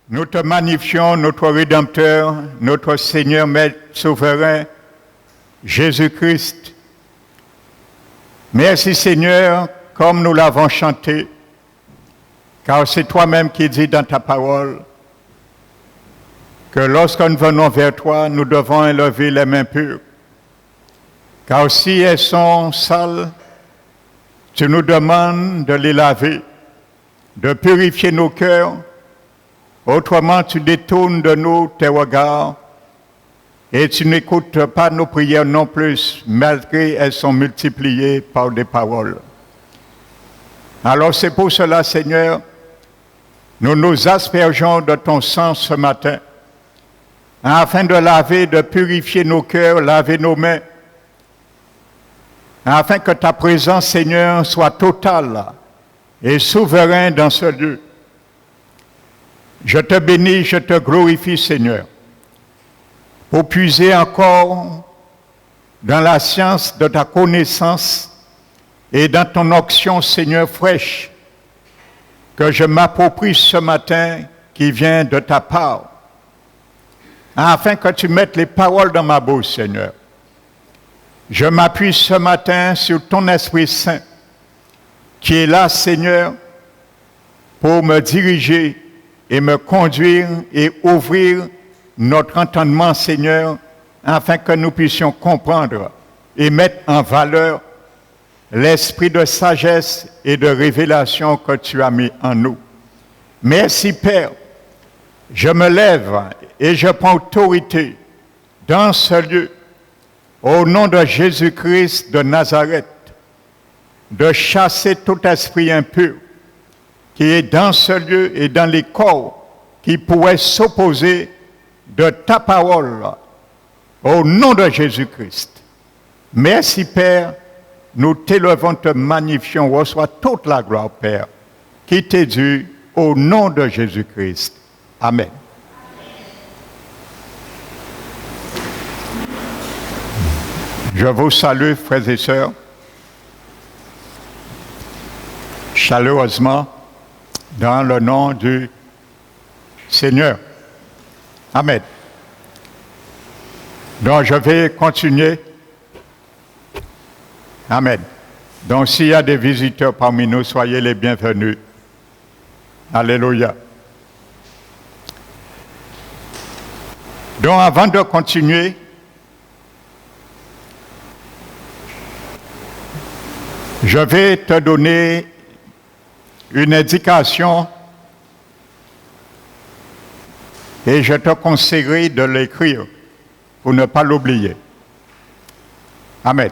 Nous te magnifions, notre Rédempteur, notre Seigneur, Maître souverain, Jésus-Christ. Merci Seigneur, comme nous l'avons chanté, car c'est toi-même qui dis dans ta parole que lorsque nous venons vers toi, nous devons élever les mains pures. Car si elles sont sales, tu nous demandes de les laver, de purifier nos cœurs. Autrement, tu détournes de nous tes regards et tu n'écoutes pas nos prières non plus, malgré elles sont multipliées par des paroles. Alors c'est pour cela, Seigneur, nous nous aspergeons de ton sang ce matin, afin de laver, de purifier nos cœurs, laver nos mains, afin que ta présence, Seigneur, soit totale et souveraine dans ce lieu. Je te bénis, je te glorifie, Seigneur, pour puiser encore dans la science de ta connaissance et dans ton onction, Seigneur, fraîche, que je m'approprie ce matin qui vient de ta part, afin que tu mettes les paroles dans ma bouche, Seigneur. Je m'appuie ce matin sur ton Esprit Saint, qui est là, Seigneur, pour me diriger et me conduire et ouvrir notre entendement, Seigneur, afin que nous puissions comprendre et mettre en valeur l'esprit de sagesse et de révélation que tu as mis en nous. Merci, Père. Je me lève et je prends autorité dans ce lieu, au nom de Jésus-Christ de Nazareth, de chasser tout esprit impur qui est dans ce lieu et dans les corps qui pourraient s'opposer de ta parole, au nom de Jésus-Christ. Merci, Père. Nous t'élevons, te magnifions, reçois toute la gloire, Père, qui t'est due au nom de Jésus-Christ. Amen. Je vous salue, frères et sœurs, chaleureusement, dans le nom du Seigneur. Amen. Donc, je vais continuer. Amen. Donc, s'il y a des visiteurs parmi nous, soyez les bienvenus. Alléluia. Donc, avant de continuer, je vais te donner une indication et je te conseillerai de l'écrire pour ne pas l'oublier. Amen.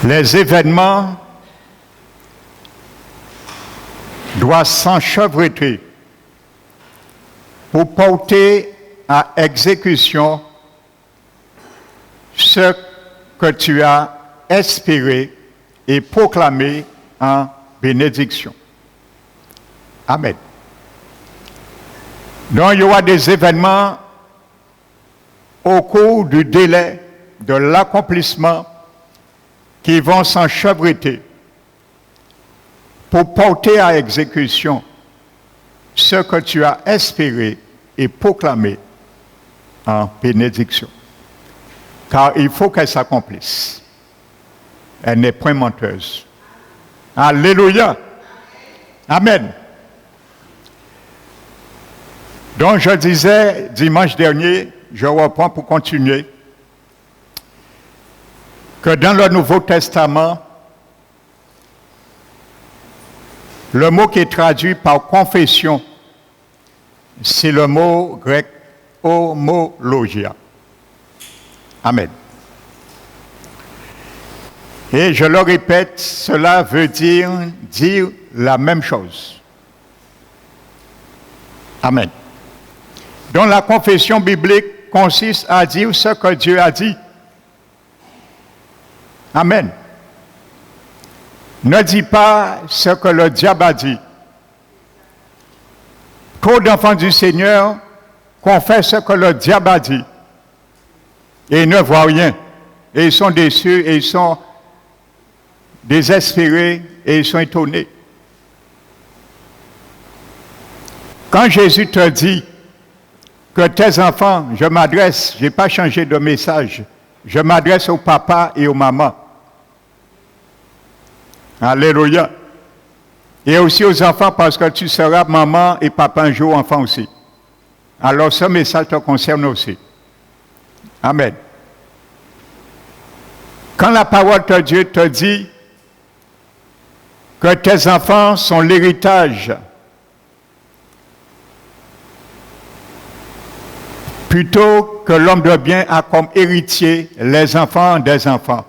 Les événements doivent s'enchevêtrer pour porter à exécution ce que tu as espéré et proclamé en bénédiction. Amen. Donc il y aura des événements au cours du délai de l'accomplissement qui vont s'enchevêtrer pour porter à exécution ce que tu as espéré et proclamé en bénédiction. Car il faut qu'elle s'accomplisse. Elle n'est point menteuse. Alléluia. Amen. Donc je disais dimanche dernier, je reprends pour continuer, que dans le Nouveau Testament, le mot qui est traduit par confession, c'est le mot grec homologia. Amen. Et je le répète, cela veut dire la même chose. Amen. Donc la confession biblique consiste à dire ce que Dieu a dit. Amen. Ne dis pas ce que le diable a dit. Trop d'enfants du Seigneur confessent ce que le diable a dit. Et ils ne voient rien. Et ils sont déçus, et ils sont désespérés, et ils sont étonnés. Quand Jésus te dit que tes enfants, je n'ai pas changé de message, je m'adresse au papa et aux mamans. Alléluia. Et aussi aux enfants parce que tu seras maman et papa un jour enfant aussi. Alors ce message te concerne aussi. Amen. Quand la parole de Dieu te dit que tes enfants sont l'héritage, plutôt que l'homme de bien a comme héritier les enfants des enfants.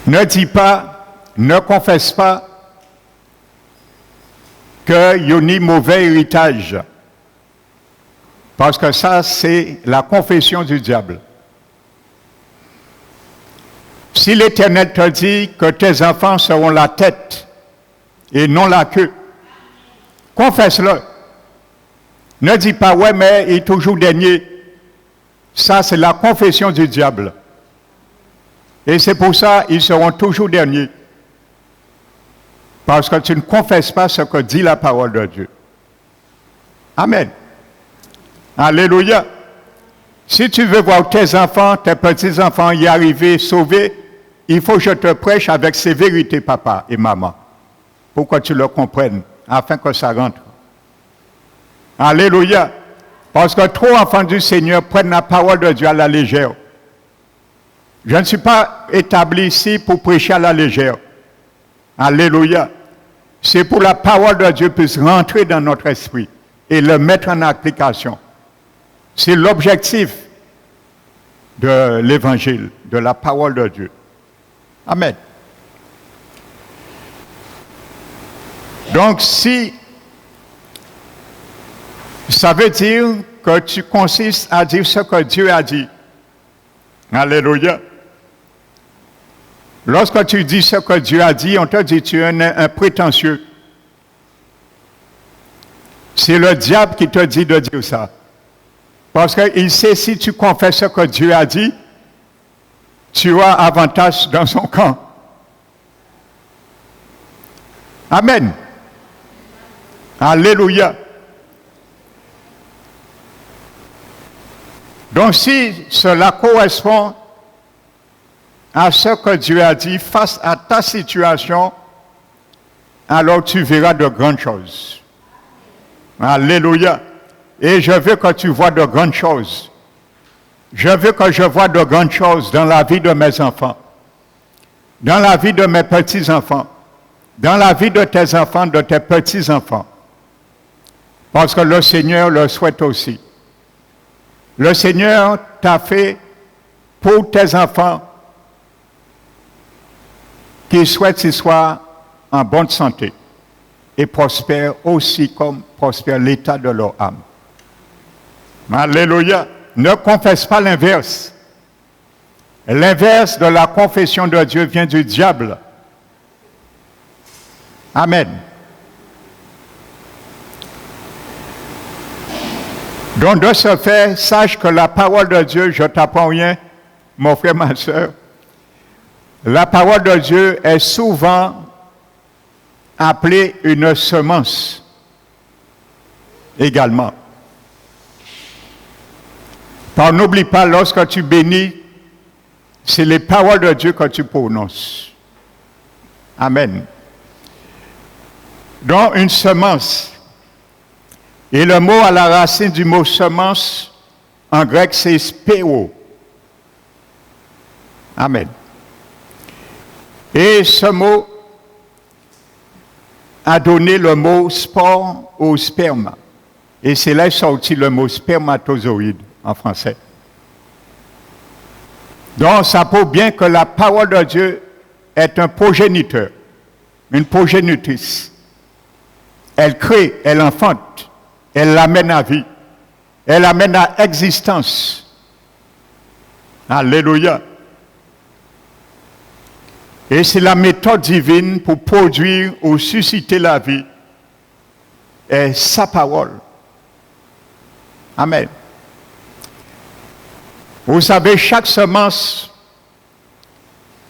Ne dis pas, ne confesse pas qu'il y a un mauvais héritage. Parce que ça, c'est la confession du diable. Si l'Éternel te dit que tes enfants seront la tête et non la queue, confesse-le. Ne dis pas, ouais, mais il est toujours dernier. Ça, c'est la confession du diable. Et c'est pour ça qu'ils seront toujours derniers. Parce que tu ne confesses pas ce que dit la parole de Dieu. Amen. Alléluia. Si tu veux voir tes enfants, tes petits-enfants y arriver, sauvés, il faut que je te prêche avec sévérité, papa et maman, pour que tu le comprennes, afin que ça rentre. Alléluia. Parce que trop enfants du Seigneur prennent la parole de Dieu à la légère. Je ne suis pas établi ici pour prêcher à la légère. Alléluia. C'est pour la parole de Dieu puisse rentrer dans notre esprit et le mettre en application. C'est l'objectif de l'évangile, de la parole de Dieu. Amen. Donc, si ça veut dire que tu consistes à dire ce que Dieu a dit. Alléluia. Lorsque tu dis ce que Dieu a dit, on te dit tu es un prétentieux. C'est le diable qui te dit de dire ça. Parce qu'il sait si tu confesses ce que Dieu a dit, tu as avantage dans son camp. Amen. Alléluia. Donc si cela correspond à ce que Dieu a dit face à ta situation, alors tu verras de grandes choses. Alléluia. Et je veux que tu vois de grandes choses. Je veux que je vois de grandes choses dans la vie de mes enfants, dans la vie de mes petits-enfants, dans la vie de tes enfants, de tes petits-enfants. Parce que le Seigneur le souhaite aussi. Le Seigneur t'a fait pour tes enfants qui souhaitent qu'ils soient en bonne santé et prospèrent aussi comme prospère l'état de leur âme. Alléluia. Ne confesse pas l'inverse. L'inverse de la confession de Dieu vient du diable. Amen. Donc de ce fait, sache que la parole de Dieu, je ne t'apprends rien, mon frère, ma soeur, la parole de Dieu est souvent appelée une semence également. Car n'oublie pas, lorsque tu bénis, c'est les paroles de Dieu que tu prononces. Amen. Donc une semence. Et le mot à la racine du mot semence, en grec, c'est spéo. Amen. Et ce mot a donné le mot spore au sperme. Et c'est là sorti le mot spermatozoïde en français. Donc ça prouve bien que la parole de Dieu est un progéniteur, une progénitrice. Elle crée, elle enfante. Elle l'amène à vie. Elle l'amène à existence. Alléluia. Et c'est la méthode divine pour produire ou susciter la vie. Et sa parole. Amen. Vous savez, chaque semence,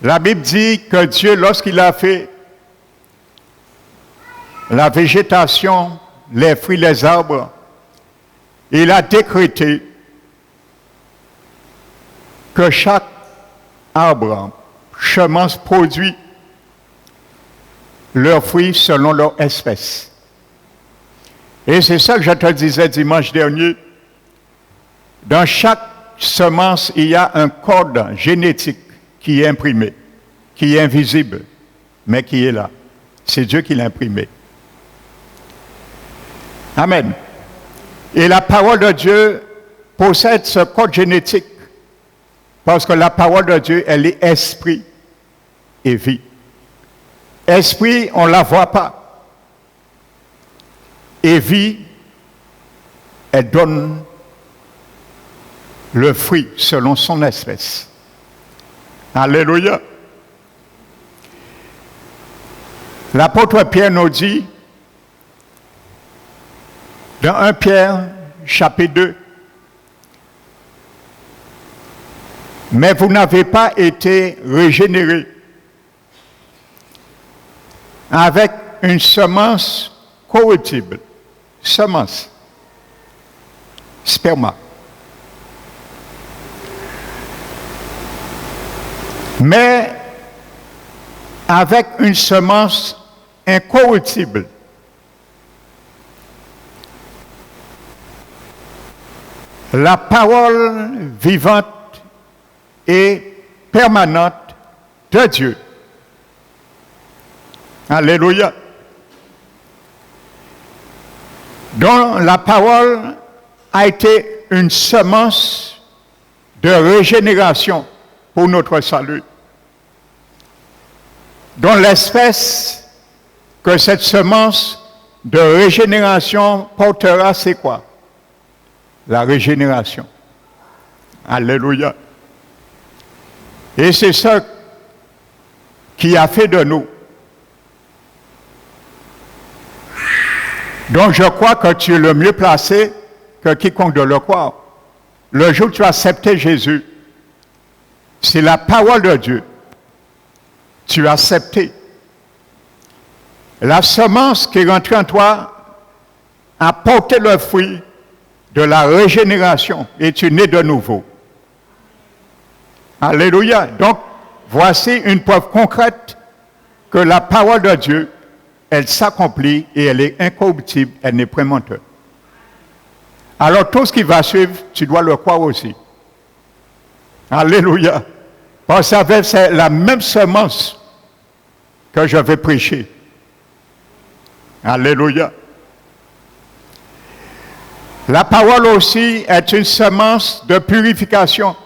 la Bible dit que Dieu, lorsqu'il a fait la végétation, les fruits, les arbres, il a décrété que chaque arbre, semence produit leurs fruits selon leur espèce. Et c'est ça que je te disais dimanche dernier. Dans chaque semence, il y a un code génétique qui est imprimé, qui est invisible, mais qui est là. C'est Dieu qui l'a imprimé. Amen. Et la parole de Dieu possède ce code génétique parce que la parole de Dieu, elle est esprit et vie. Esprit, on ne la voit pas. Et vie, elle donne le fruit selon son espèce. Alléluia. L'apôtre Pierre nous dit, dans 1 Pierre, chapitre 2, « Mais vous n'avez pas été régénérés avec une semence corruptible. » Semence. Sperma. Mais avec une semence incorruptible. La parole vivante et permanente de Dieu. Alléluia. Dont la parole a été une semence de régénération pour notre salut. Dont l'espèce que cette semence de régénération portera, c'est quoi? La régénération. Alléluia. Et c'est ça qui a fait de nous. Donc je crois que tu es le mieux placé que quiconque de le croire. Le jour où tu as accepté Jésus, c'est la parole de Dieu. Tu as accepté. La semence qui est rentrée en toi a porté le fruit de la régénération et tu nais de nouveau. Alléluia. Donc, voici une preuve concrète que la parole de Dieu, elle s'accomplit et elle est incorruptible, elle n'est point menteuse. Alors, tout ce qui va suivre, tu dois le croire aussi. Alléluia. Parce que c'est la même semence que je vais prêcher. Alléluia. La parole aussi est une semence de purification,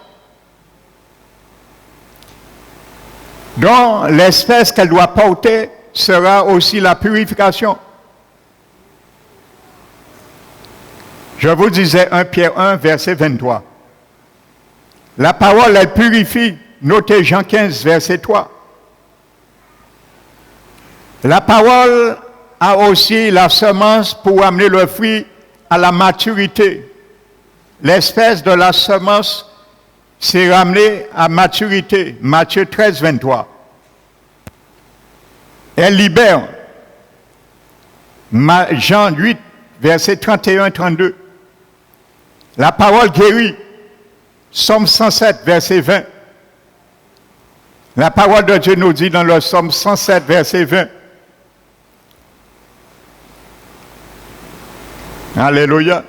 dont l'espèce qu'elle doit porter sera aussi la purification. Je vous disais 1 Pierre 1, verset 23. La parole, elle purifie. Notez Jean 15, verset 3. La parole a aussi la semence pour amener le fruit à la maturité. L'espèce de la semence s'est ramenée à maturité. Matthieu 13, 23. Elle libère. Jean 8, verset 31 32. La parole guérit. Psaume 107, verset 20. La parole de Dieu nous dit dans le Psaume 107, verset 20. Alléluia.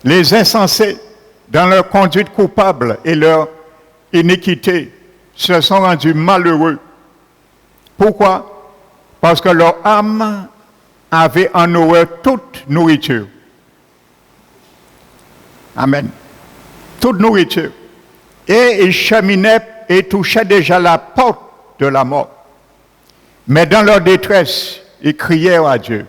Les insensés, dans leur conduite coupable et leur iniquité, se sont rendus malheureux. Pourquoi? Parce que leur âme avait en horreur toute nourriture. Amen. Toute nourriture. Et ils cheminaient et touchaient déjà la porte de la mort. Mais dans leur détresse, ils crièrent à Dieu.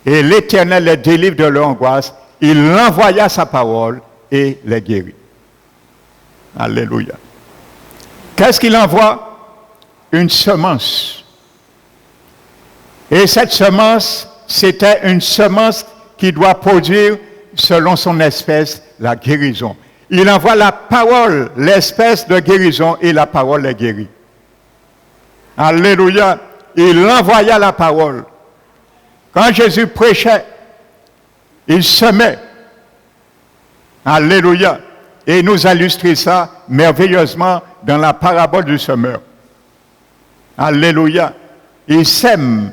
Et l'Éternel les délivre de leur angoisse. Il envoya sa parole et les guérit. Alléluia. Qu'est-ce qu'il envoie? Une semence. Et cette semence, c'était une semence qui doit produire, selon son espèce, la guérison. Il envoie la parole, l'espèce de guérison, et la parole les guérit. Alléluia. Il envoya la parole. Quand Jésus prêchait, il semait. Alléluia. Et il nous a illustré ça merveilleusement dans la parabole du semeur. Alléluia. Il sème.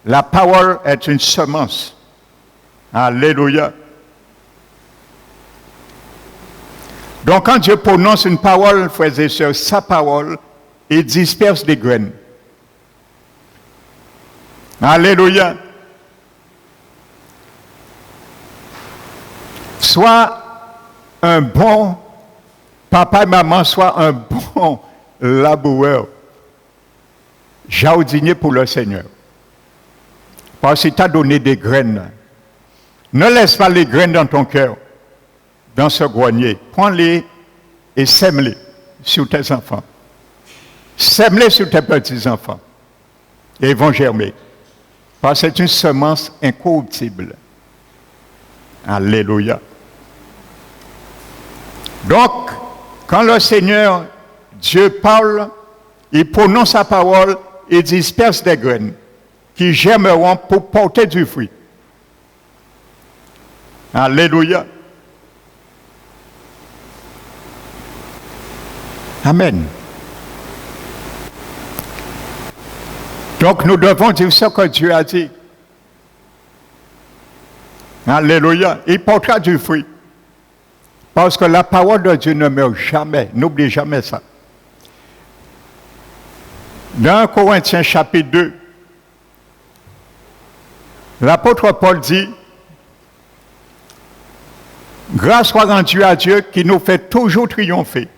La parole est une semence. Alléluia. Donc quand Dieu prononce une parole, frères et sœurs, sa parole, il disperse des graines. Alléluia. Soit un bon papa et maman, soit un bon laboureur, jardinier pour le Seigneur. Parce qu'il t'a donné des graines. Ne laisse pas les graines dans ton cœur, dans ce grenier. Prends-les et sème-les sur tes enfants. Sème-les sur tes petits-enfants. Et ils vont germer. Parce que c'est une semence incorruptible. Alléluia. Donc, quand le Seigneur, Dieu parle, il prononce sa parole et disperse des graines qui germeront pour porter du fruit. Alléluia. Amen. Donc nous devons dire ce que Dieu a dit. Alléluia. Il portera du fruit. Parce que la parole de Dieu ne meurt jamais. N'oublie jamais ça. Dans Corinthiens chapitre 2, l'apôtre Paul dit, grâce soit rendue à Dieu qui nous fait toujours triompher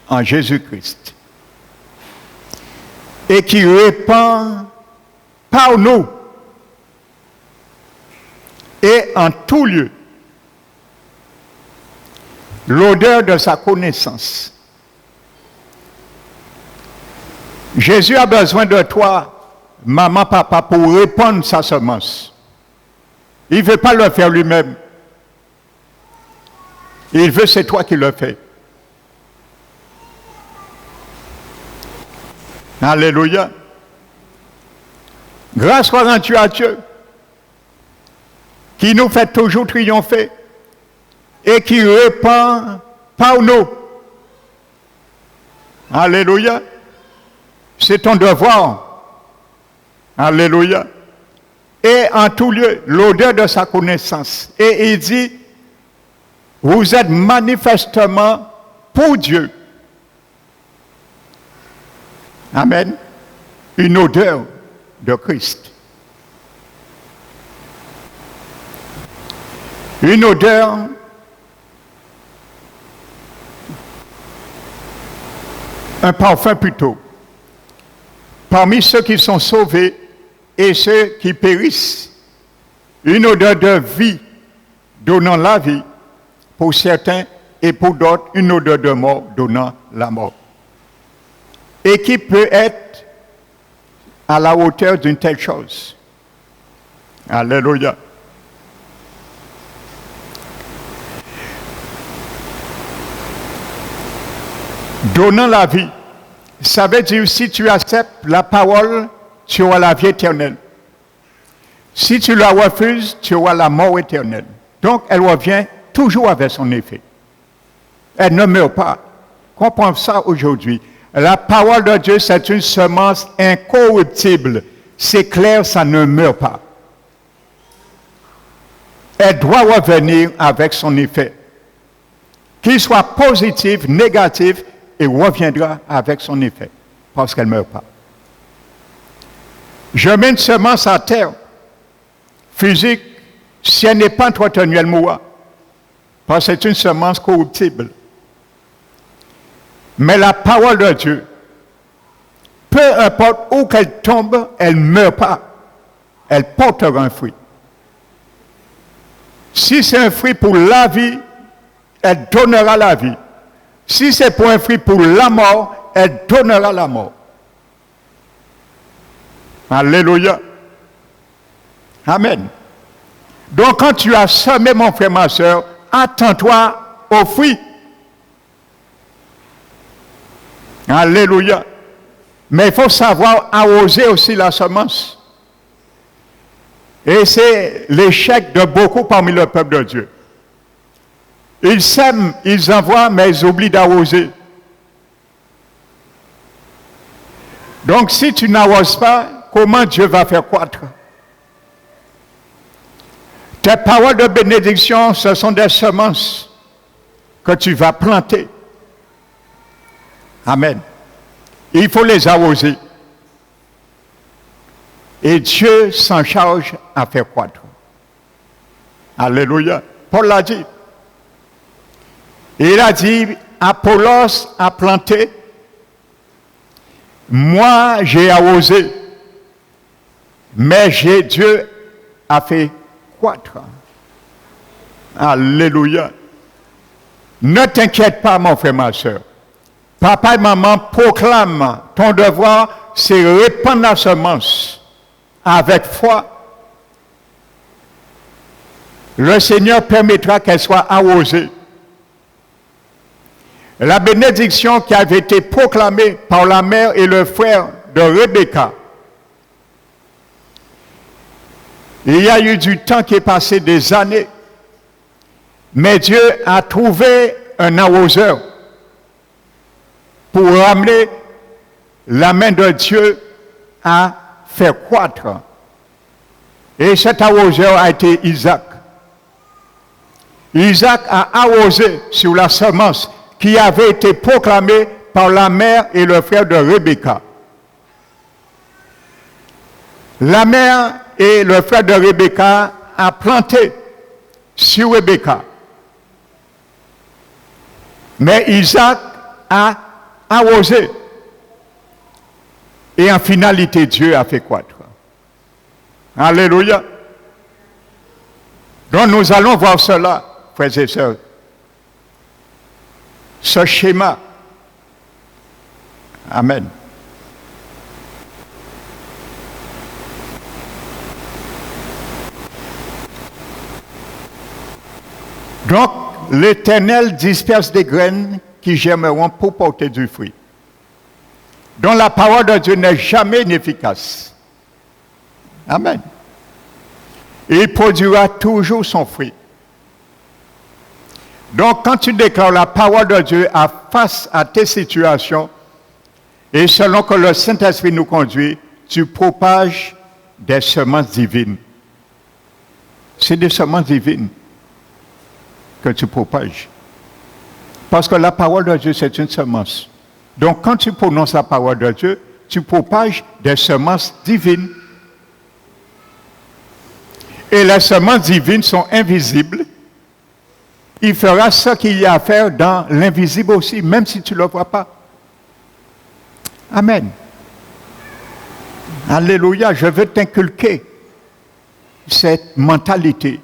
en Jésus-Christ et qui répand par nous et en tout lieu l'odeur de sa connaissance. Jésus a besoin de toi, maman, papa, pour répandre sa semence. Il ne veut pas le faire lui-même. Il veut, c'est toi qui le fais. Alléluia. Grâce soit rendue à Dieu, qui nous fait toujours triompher et qui répand par nous. Alléluia. C'est ton devoir. Alléluia. Et en tout lieu, l'odeur de sa connaissance. Et il dit, vous êtes manifestement pour Dieu. Amen. Une odeur de Christ. Une odeur un parfum plutôt. Parmi ceux qui sont sauvés et ceux qui périssent, une odeur de vie donnant la vie pour certains et pour d'autres une odeur de mort donnant la mort. Et qui peut être à la hauteur d'une telle chose. Alléluia. Donnant la vie, ça veut dire si tu acceptes la parole, tu auras la vie éternelle. Si tu la refuses, tu auras la mort éternelle. Donc elle revient toujours avec son effet. Elle ne meurt pas. Comprends ça aujourd'hui. La parole de Dieu, c'est une semence incorruptible. C'est clair, ça ne meurt pas. Elle doit revenir avec son effet. Qu'il soit positif, négatif, et reviendra avec son effet, parce qu'elle ne meurt pas. Je mets une semence à terre, physique, si elle n'est pas entretenue, elle mourra, parce que c'est une semence corruptible. Mais la parole de Dieu, peu importe où qu'elle tombe, elle ne meurt pas, elle portera un fruit. Si c'est un fruit pour la vie, elle donnera la vie. Si c'est pour un fruit pour la mort, elle donnera la mort. Alléluia. Amen. Donc quand tu as semé, mon frère, ma soeur, attends-toi au fruit. Alléluia. Mais il faut savoir arroser aussi la semence. Et c'est l'échec de beaucoup parmi le peuple de Dieu. Ils sèment, ils envoient, mais ils oublient d'arroser. Donc si tu n'arroses pas, comment Dieu va faire croître? Tes paroles de bénédiction, ce sont des semences que tu vas planter. Amen. Il faut les arroser. Et Dieu s'en charge à faire croître. Alléluia. Paul l'a dit. Il a dit, Apollos a planté, moi j'ai arrosé, mais Dieu a fait croître. Alléluia. Ne t'inquiète pas, mon frère, ma soeur. Papa et maman proclament, ton devoir, c'est répandre la semence avec foi. Le Seigneur permettra qu'elle soit arrosée. La bénédiction qui avait été proclamée par la mère et le frère de Rebecca. Il y a eu du temps qui est passé, des années, mais Dieu a trouvé un arroseur pour ramener la main de Dieu à faire croître. Et cet arroseur a été Isaac. Isaac a arrosé sur la semence qui avait été proclamée par la mère et le frère de Rebecca. La mère et le frère de Rebecca a planté sur Rebecca. Mais Isaac a arrosé. Et en finalité, Dieu a fait croître. Alléluia. Donc nous allons voir cela, frères et sœurs. Ce schéma. Amen. Donc, l'Éternel disperse des graines qui germeront pour porter du fruit. Donc, la parole de Dieu n'est jamais inefficace. Amen. Il produira toujours son fruit. Donc, quand tu déclares la parole de Dieu face à tes situations, et selon que le Saint-Esprit nous conduit, tu propages des semences divines. C'est des semences divines que tu propages. Parce que la parole de Dieu, c'est une semence. Donc, quand tu prononces la parole de Dieu, tu propages des semences divines. Et les semences divines sont invisibles. Il fera ce qu'il y a à faire dans l'invisible aussi, même si tu ne le vois pas. Amen. Alléluia. Je veux t'inculquer cette mentalité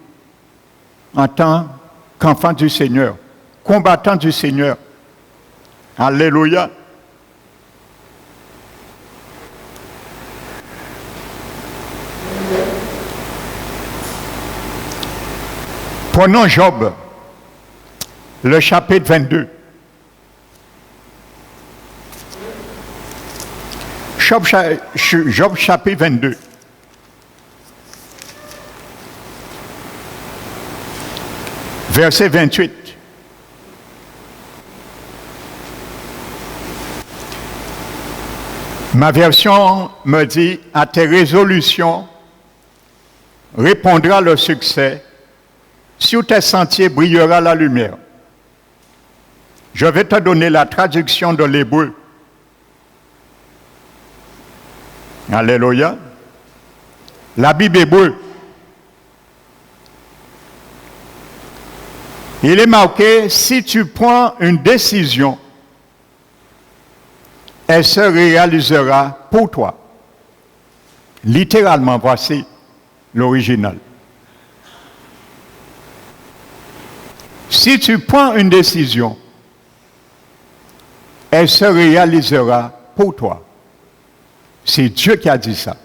en tant qu'enfant du Seigneur, combattant du Seigneur. Alléluia. Prenons Job, le chapitre 22. Job chapitre 22. Verset 28. Ma version me dit, à tes résolutions répondra le succès, sur tes sentiers brillera la lumière. Je vais te donner la traduction de l'hébreu. Alléluia. La Bible hébreu. Il est marqué, si tu prends une décision, elle se réalisera pour toi. Littéralement, voici l'original. Si tu prends une décision, elle se réalisera pour toi. C'est Dieu qui a dit ça.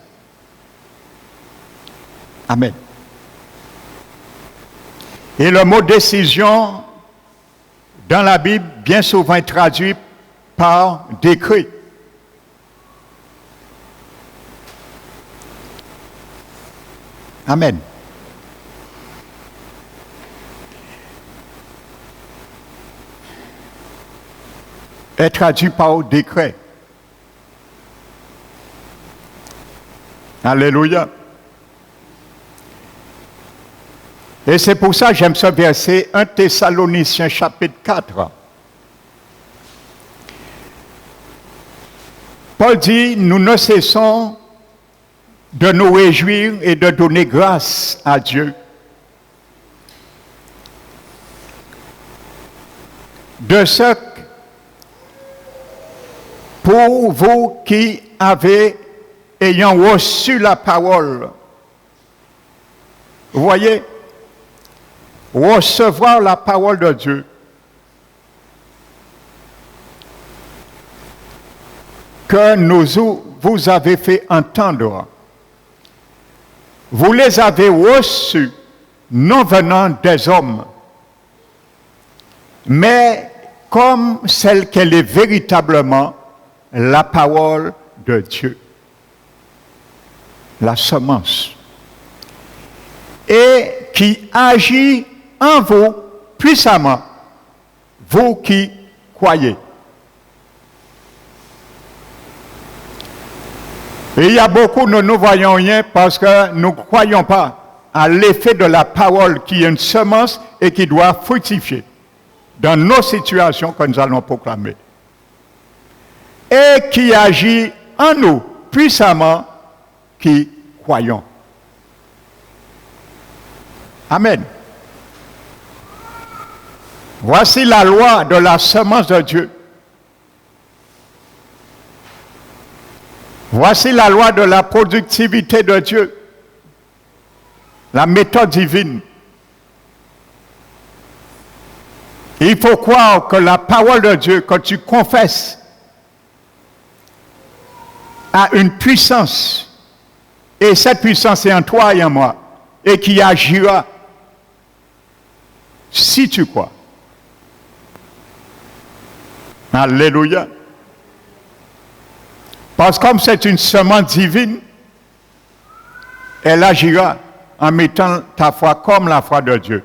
Amen. Et le mot décision, dans la Bible, bien souvent est traduit par décret. Amen. Est traduit par décret. Alléluia. Et c'est pour ça que j'aime ce verset 1 Thessaloniciens chapitre 4. Paul dit, nous ne cessons de nous réjouir et de donner grâce à Dieu de ce que pour vous qui avez, ayant reçu la parole, vous voyez, recevoir la parole de Dieu, que vous avez fait entendre, vous les avez reçus, non venant des hommes, mais comme celle qu'elle est véritablement, la parole de Dieu, la semence, et qui agit en vous puissamment, vous qui croyez. Et il y a beaucoup, nous ne voyons rien parce que nous ne croyons pas à l'effet de la parole qui est une semence et qui doit fructifier dans nos situations que nous allons proclamer. Et qui agit en nous puissamment qui croyons. Amen. Voici la loi de la semence de Dieu. Voici la loi de la productivité de Dieu. La méthode divine. Il faut croire que la parole de Dieu, quand tu confesses, a une puissance. Et cette puissance est en toi et en moi. Et qui agira si tu crois. Alléluia. Parce que comme c'est une semence divine, elle agira en mettant ta foi comme la foi de Dieu.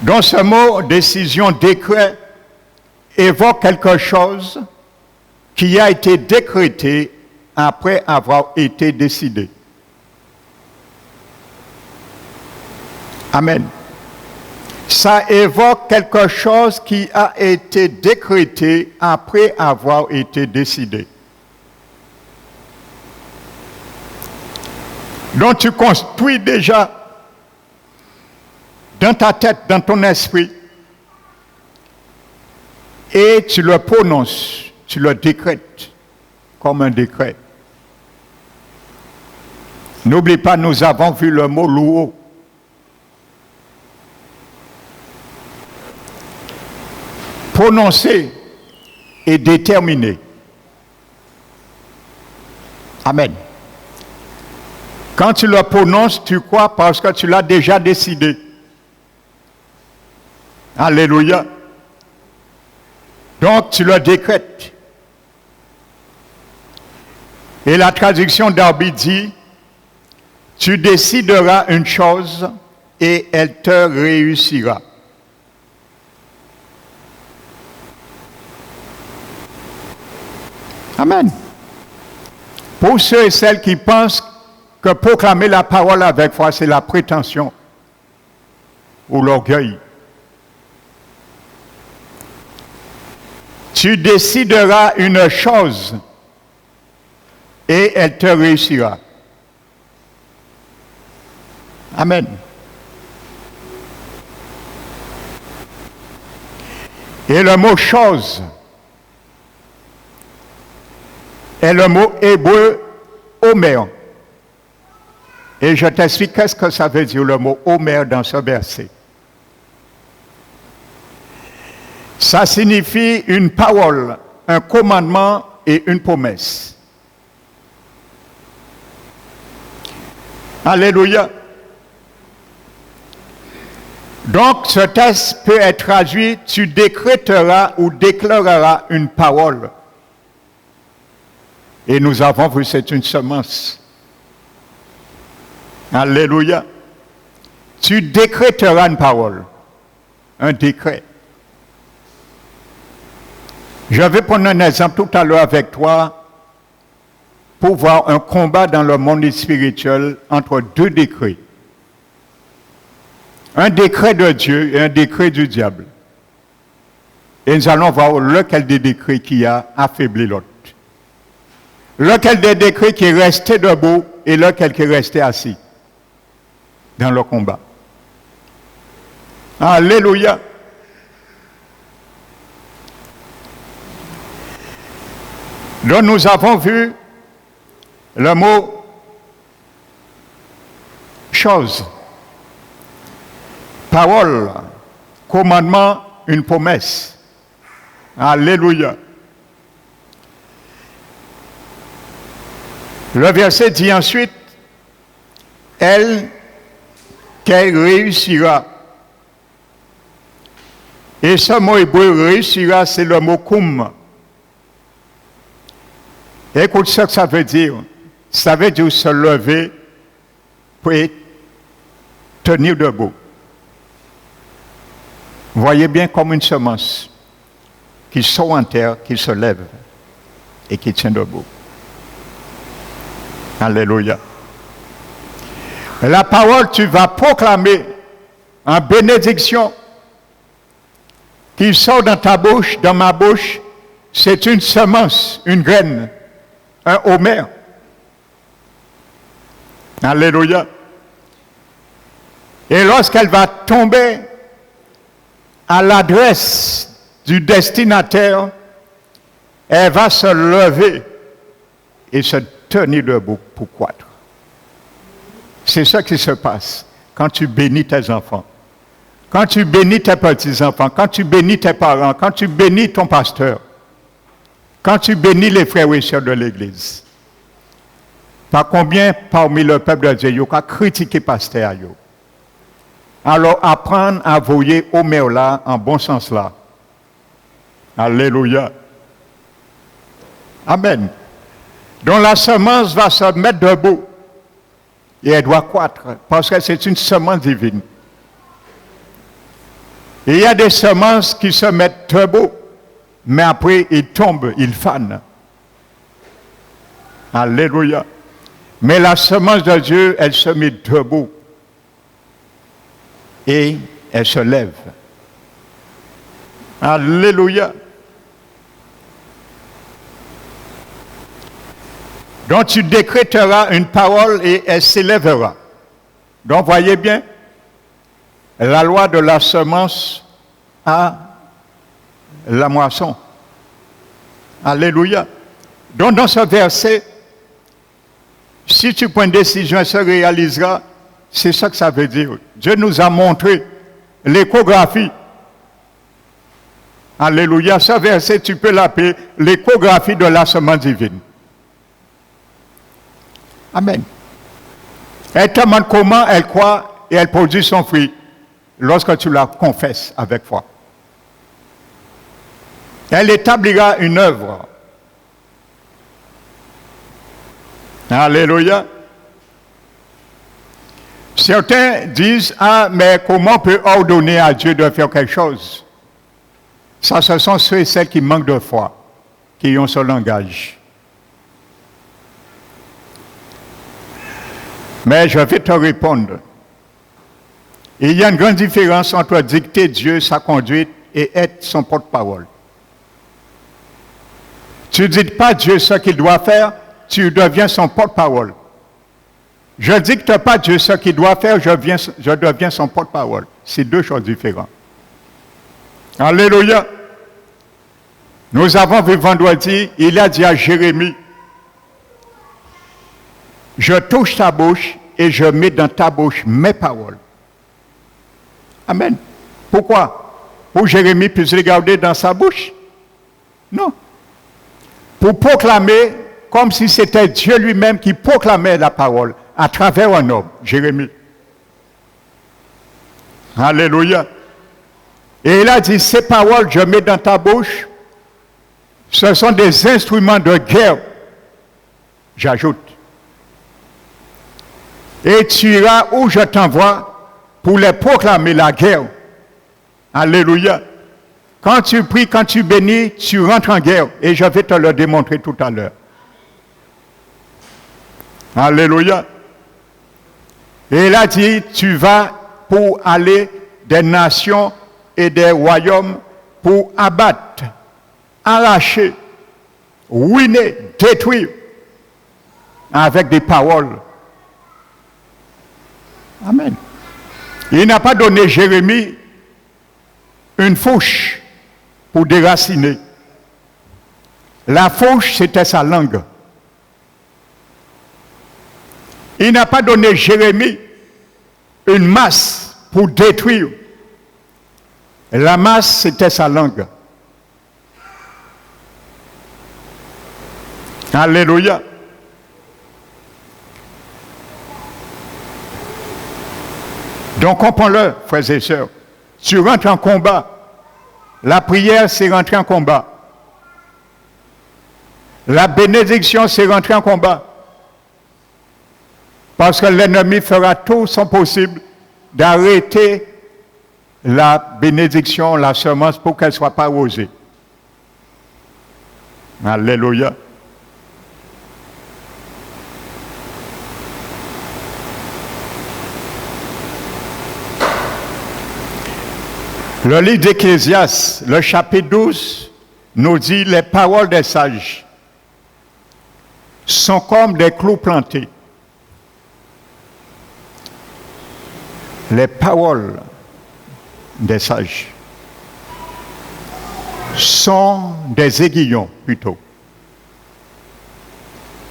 Donc ce mot décision, décret, évoque quelque chose qui a été décrété après avoir été décidé. Amen. Ça évoque quelque chose qui a été décrété après avoir été décidé. Donc tu construis déjà dans ta tête, dans ton esprit, et tu le prononces, tu le décrètes comme un décret. N'oublie pas, nous avons vu le mot louo. Prononcer et déterminer. Amen. Quand tu le prononces, tu crois parce que tu l'as déjà décidé. Alléluia. Donc tu le décrètes. Et la traduction d'Arby dit, tu décideras une chose et elle te réussira. Amen. Pour ceux et celles qui pensent que proclamer la parole avec foi, c'est la prétention ou l'orgueil. Tu décideras une chose et elle te réussira. Amen. Et le mot chose est le mot hébreu omer. Et je t'explique qu'est-ce que ça veut dire le mot omer dans ce verset. Ça signifie une parole, un commandement et une promesse. Alléluia. Donc ce texte peut être traduit, tu décréteras ou déclareras une parole. Et nous avons vu, c'est une semence. Alléluia. Tu décréteras une parole, un décret. Je vais prendre un exemple tout à l'heure avec toi pour voir un combat dans le monde spirituel entre deux décrets. Un décret de Dieu et un décret du diable. Et nous allons voir lequel des décrets qui a affaibli l'autre. Lequel des décrets qui est resté debout et lequel qui est resté assis dans le combat. Alléluia. Donc nous avons vu le mot chose, parole, commandement, une promesse. Alléluia. Le verset dit ensuite, elle, qu'elle réussira. Et ce mot hébreu réussira, c'est le mot koum. Écoute ce que ça veut dire. Ça veut dire se lever pour tenir debout. Voyez bien comme une semence qui sort en terre, qui se lève et qui tient debout. Alléluia. La parole, tu vas proclamer en bénédiction qui sort dans ta bouche, dans ma bouche, c'est une semence, une graine, un homère. Alléluia. Et lorsqu'elle va tomber à l'adresse du destinataire, elle va se lever et se tenir debout pour croître. C'est ça qui se passe quand tu bénis tes enfants, quand tu bénis tes petits-enfants, quand tu bénis tes parents, quand tu bénis ton pasteur, quand tu bénis les frères et sœurs de l'Église. Par combien parmi le peuple de Dieu, il y a critiqué pasteur? Alors apprendre à voyer au maire là, en bon sens là. Alléluia. Amen. Donc la semence va se mettre debout et elle doit croître parce que c'est une semence divine. Et il y a des semences qui se mettent debout, mais après ils tombent, ils fanent. Alléluia. Mais la semence de Dieu, elle se met debout et elle se lève. Alléluia. Donc tu décréteras une parole et elle s'élèvera. Donc voyez bien, la loi de la semence à la moisson. Alléluia. Donc dans ce verset, si tu prends une décision, elle se réalisera. C'est ça que ça veut dire. Dieu nous a montré l'échographie. Alléluia. Ce verset, tu peux l'appeler l'échographie de la semence divine. Amen. Elle te demande comment elle croit et elle produit son fruit lorsque tu la confesses avec foi. Elle établira une œuvre. Alléluia. Certains disent, ah, mais comment on peut ordonner à Dieu de faire quelque chose? Ça, ce sont ceux et celles qui manquent de foi, qui ont ce langage. Mais je vais te répondre. Il y a une grande différence entre dicter Dieu sa conduite et être son porte-parole. Tu ne dis pas à Dieu ce qu'il doit faire, tu deviens son porte-parole. Je ne dicte pas à Dieu ce qu'il doit faire, je deviens son porte-parole. C'est deux choses différentes. Alléluia. Nous avons vu vendredi, il a dit à Jérémie, je touche ta bouche et je mets dans ta bouche mes paroles. Amen. Pourquoi? Pour Jérémie puisse les garder dans sa bouche? Non. Pour proclamer comme si c'était Dieu lui-même qui proclamait la parole à travers un homme, Jérémie. Alléluia. Et il a dit, ces paroles, je mets dans ta bouche, ce sont des instruments de guerre j'ajoute. Et tu iras où je t'envoie pour les proclamer la guerre. Alléluia. Quand tu pries, quand tu bénis, tu rentres en guerre. Et je vais te le démontrer tout à l'heure. Alléluia. Et il a dit, tu vas pour aller des nations et des royaumes pour abattre, arracher, ruiner, détruire avec des paroles. Amen. Il n'a pas donné Jérémie une fourche pour déraciner. La fourche, c'était sa langue. Il n'a pas donné Jérémie une masse pour détruire. La masse, c'était sa langue. Alléluia. Donc, comprends-le, frères et sœurs. Tu rentres en combat. La prière, c'est rentrer en combat. La bénédiction, c'est rentrer en combat. Parce que l'ennemi fera tout son possible d'arrêter la bénédiction, la semence, pour qu'elle ne soit pas arrosée. Alléluia. Le livre d'Ecclésiaste, le chapitre 12, nous dit les paroles des sages sont comme des clous plantés. Les paroles des sages sont des aiguillons plutôt.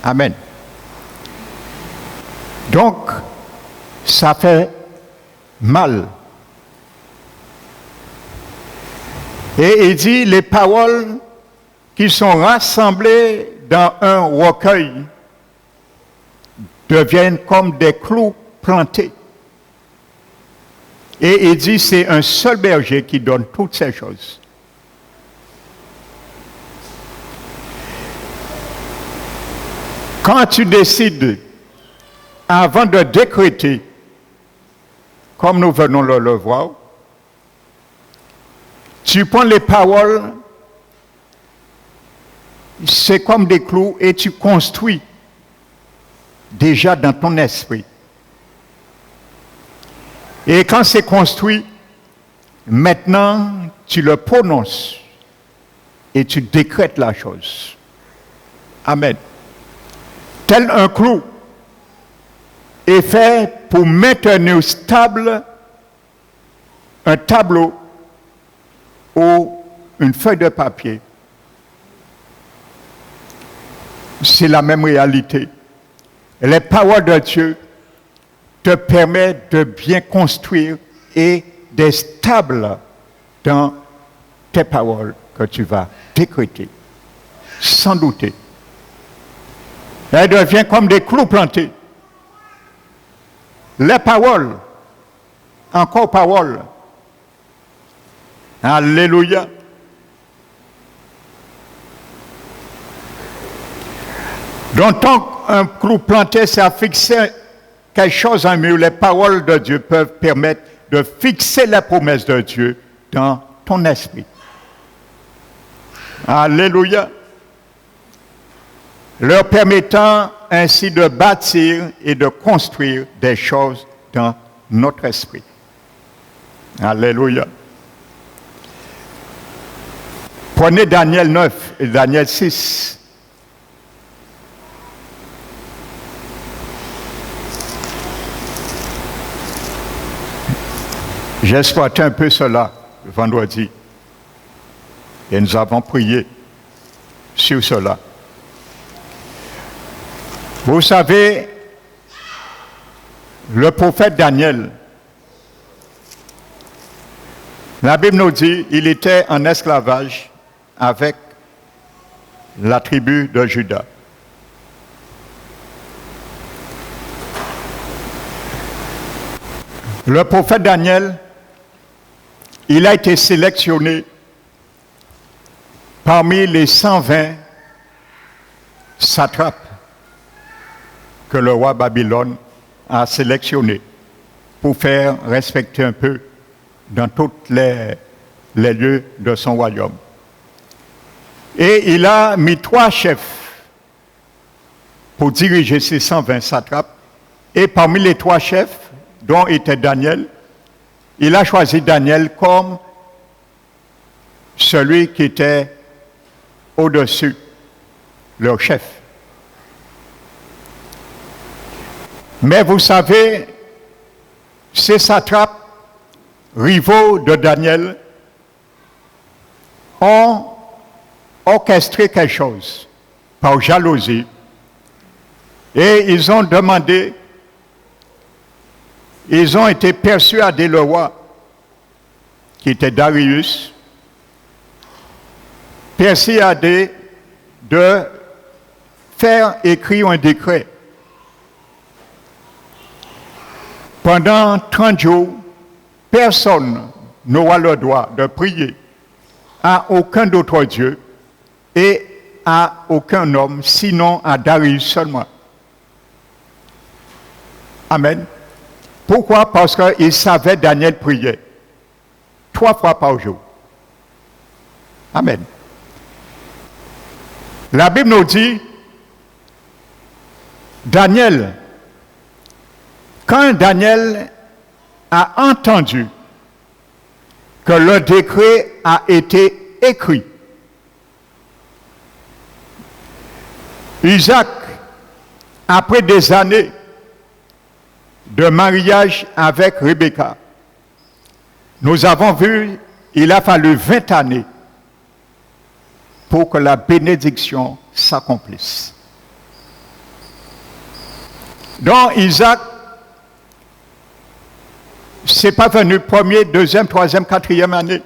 Amen. Donc, ça fait mal. Et il dit, les paroles qui sont rassemblées dans un recueil deviennent comme des clous plantés. Et il dit, c'est un seul berger qui donne toutes ces choses. Quand tu décides, avant de décréter, comme nous venons de le voir, tu prends les paroles, c'est comme des clous, et tu construis déjà dans ton esprit. Et quand c'est construit, maintenant, tu le prononces et tu décrètes la chose. Amen. Tel un clou est fait pour maintenir stable un tableau ou une feuille de papier. C'est la même réalité. Les paroles de Dieu te permettent de bien construire et d'être stable dans tes paroles que tu vas décréter, sans douter. Elles deviennent comme des clous plantés. Les paroles, encore paroles. Alléluia. Donc, tant un clou planté, c'est à fixer quelque chose en mieux. Les paroles de Dieu peuvent permettre de fixer les promesses de Dieu dans ton esprit. Alléluia. Leur permettant ainsi de bâtir et de construire des choses dans notre esprit. Alléluia. Prenez Daniel 9 et Daniel 6. J'ai exploité un peu cela vendredi. Et nous avons prié sur cela. Vous savez, le prophète Daniel, la Bible nous dit, il était en esclavage avec la tribu de Juda. Le prophète Daniel, il a été sélectionné parmi les 120 satrapes que le roi Babylone a sélectionnées pour faire respecter un peu dans tous les lieux de son royaume. Et il a mis 3 chefs pour diriger ces 120 satrapes. Et parmi les 3 chefs, dont était Daniel, il a choisi Daniel comme celui qui était au-dessus, leur chef. Mais vous savez, ces satrapes, rivaux de Daniel, ont orchestré quelque chose par jalousie et ils ont demandé, ils ont été persuadés le roi, qui était Darius, persuadé de faire écrire un décret. Pendant 30 jours, personne n'aura le droit de prier à aucun d'autre Dieu et à aucun homme, sinon à Darius seulement. Amen. Pourquoi? Parce qu'il savait Daniel prier 3 fois par jour. Amen. La Bible nous dit, Daniel, quand Daniel a entendu que le décret a été écrit, Isaac, après des années de mariage avec Rebecca, nous avons vu, il a fallu 20 années pour que la bénédiction s'accomplisse. Donc Isaac, c'est pas venu 1er, 2e, 3e, 4e année.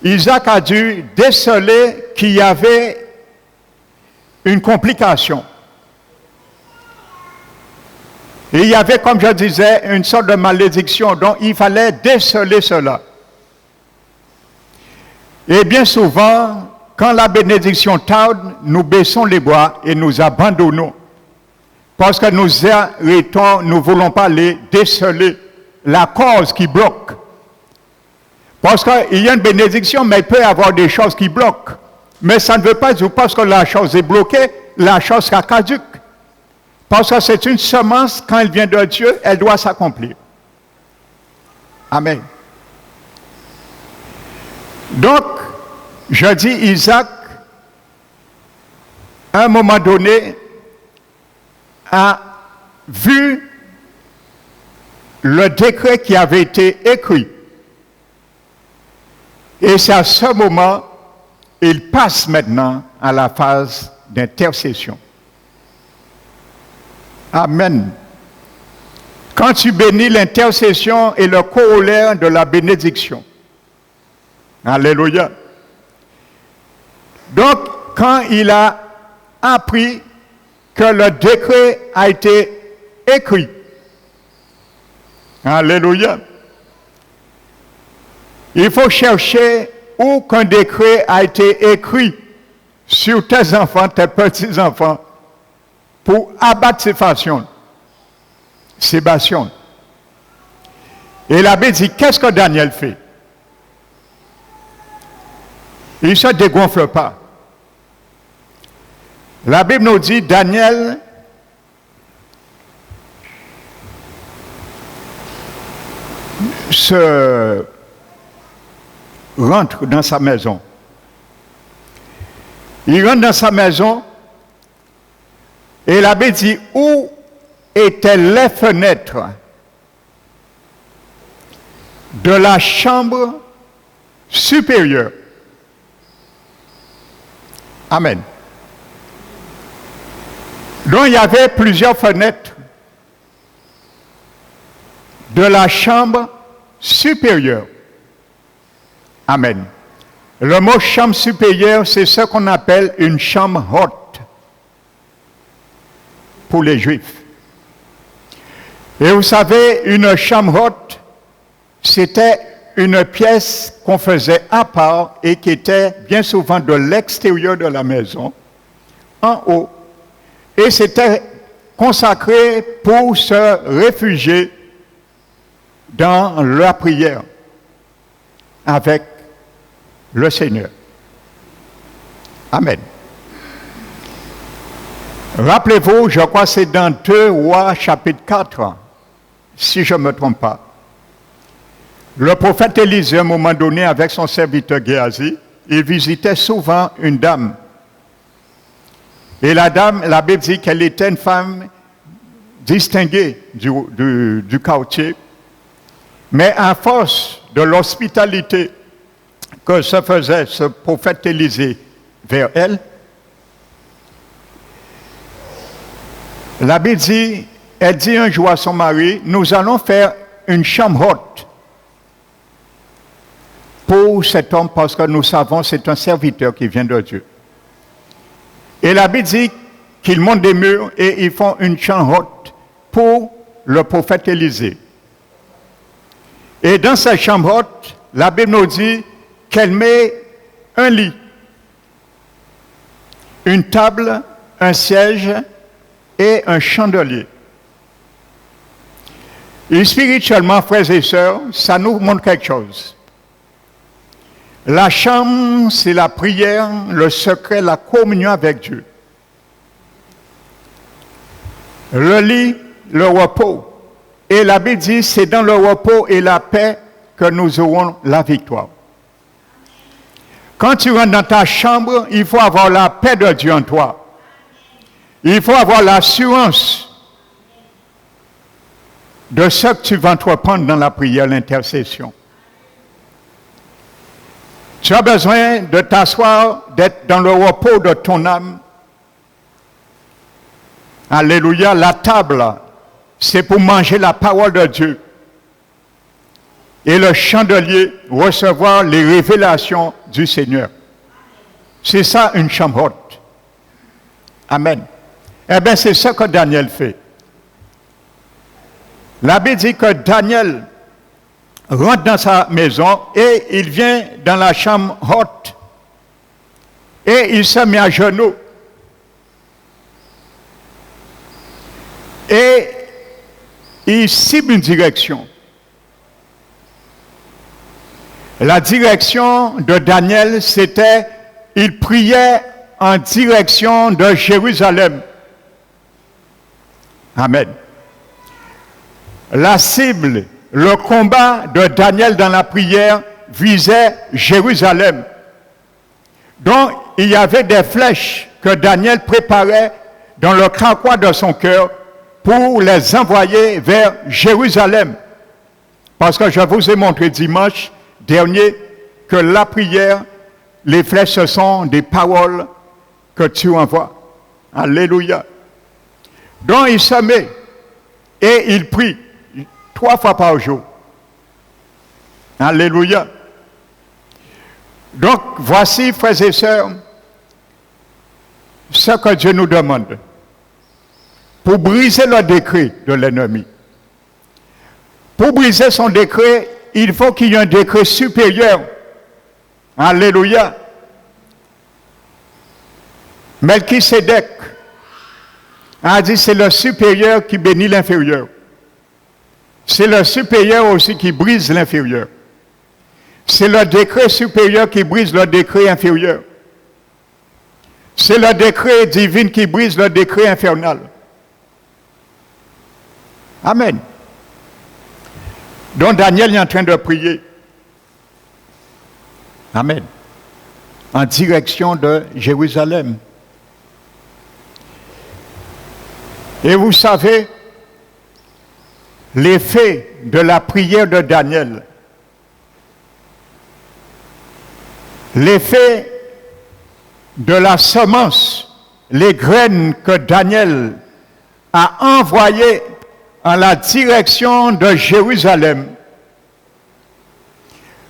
Isaac a dû déceler qu'il y avait une complication. Et il y avait, comme je disais, une sorte de malédiction, donc il fallait déceler cela. Et bien souvent, quand la bénédiction tarde, nous baissons les bras et nous abandonnons. Parce que nous arrêtons, nous ne voulons pas les déceler, la cause qui bloque. Parce qu'il y a une bénédiction, mais il peut y avoir des choses qui bloquent. Mais ça ne veut pas dire parce que la chose est bloquée, la chose sera caduque. Parce que c'est une semence, quand elle vient de Dieu, elle doit s'accomplir. Amen. Donc, je dis Isaac, à un moment donné, a vu le décret qui avait été écrit. Et c'est à ce moment, il passe maintenant à la phase d'intercession. Amen. Quand tu bénis, l'intercession est le corollaire de la bénédiction. Alléluia. Donc, quand il a appris que le décret a été écrit, alléluia, il faut chercher où qu'un décret a été écrit sur tes enfants, tes petits-enfants, pour abattre ces passions. Et la Bible dit, qu'est-ce que Daniel fait? Il ne se dégonfle pas. La Bible nous dit, Daniel se rentre dans sa maison. Il rentre dans sa maison et la Bible dit où étaient les fenêtres de la chambre supérieure. Amen. Donc il y avait plusieurs fenêtres de la chambre supérieure. Amen. Le mot chambre supérieure, c'est ce qu'on appelle une chambre haute pour les Juifs. Et vous savez, une chambre haute, c'était une pièce qu'on faisait à part et qui était bien souvent de l'extérieur de la maison, en haut. Et c'était consacrés pour se réfugier dans la prière avec le Seigneur. Amen. Rappelez-vous, je crois que c'est dans 2 Rois chapitre 4, si je ne me trompe pas. Le prophète Élisée, à un moment donné, avec son serviteur Géasi, il visitait souvent une dame. Et la dame, la Bible dit qu'elle était une femme distinguée du quartier, mais à force de l'hospitalité que se faisait ce prophète Élisée vers elle, la Bible dit, elle dit un jour à son mari, nous allons faire une chambre haute pour cet homme parce que nous savons que c'est un serviteur qui vient de Dieu. Et la Bible dit qu'ils montent des murs et ils font une chambre haute pour le prophète Élisée. Et dans cette chambre haute, la Bible nous dit qu'elle met un lit, une table, un siège et un chandelier. Et spirituellement, frères et sœurs, ça nous montre quelque chose. La chambre, c'est la prière, le secret, la communion avec Dieu. Le lit, le repos. Et la Bible dit, c'est dans le repos et la paix que nous aurons la victoire. Quand tu rentres dans ta chambre, il faut avoir la paix de Dieu en toi. Il faut avoir l'assurance de ce que tu vas entreprendre dans la prière, l'intercession. Tu as besoin de t'asseoir, d'être dans le repos de ton âme. Alléluia, la table, c'est pour manger la parole de Dieu. Et le chandelier, recevoir les révélations du Seigneur. C'est ça une chambre haute. Amen. Eh bien, c'est ce que Daniel fait. La Bible dit que Daniel rentre dans sa maison et il vient dans la chambre haute et il se met à genoux. Et il cible une direction. La direction de Daniel, c'était, il priait en direction de Jérusalem. Amen. La cible, le combat de Daniel dans la prière visait Jérusalem. Donc, il y avait des flèches que Daniel préparait dans le carquois de son cœur pour les envoyer vers Jérusalem. Parce que je vous ai montré dimanche dernier que la prière, les flèches, ce sont des paroles que tu envoies. Alléluia. Donc, il se met et il prie 3 fois par jour. Alléluia. Donc, voici, frères et sœurs, ce que Dieu nous demande pour briser le décret de l'ennemi. Pour briser son décret, il faut qu'il y ait un décret supérieur. Alléluia. Melchisédek a dit c'est le supérieur qui bénit l'inférieur. C'est le supérieur aussi qui brise l'inférieur. C'est le décret supérieur qui brise le décret inférieur. C'est le décret divin qui brise le décret infernal. Amen. Donc Daniel est en train de prier. Amen. En direction de Jérusalem. Et vous savez, l'effet de la prière de Daniel, l'effet de la semence, les graines que Daniel a envoyées en la direction de Jérusalem,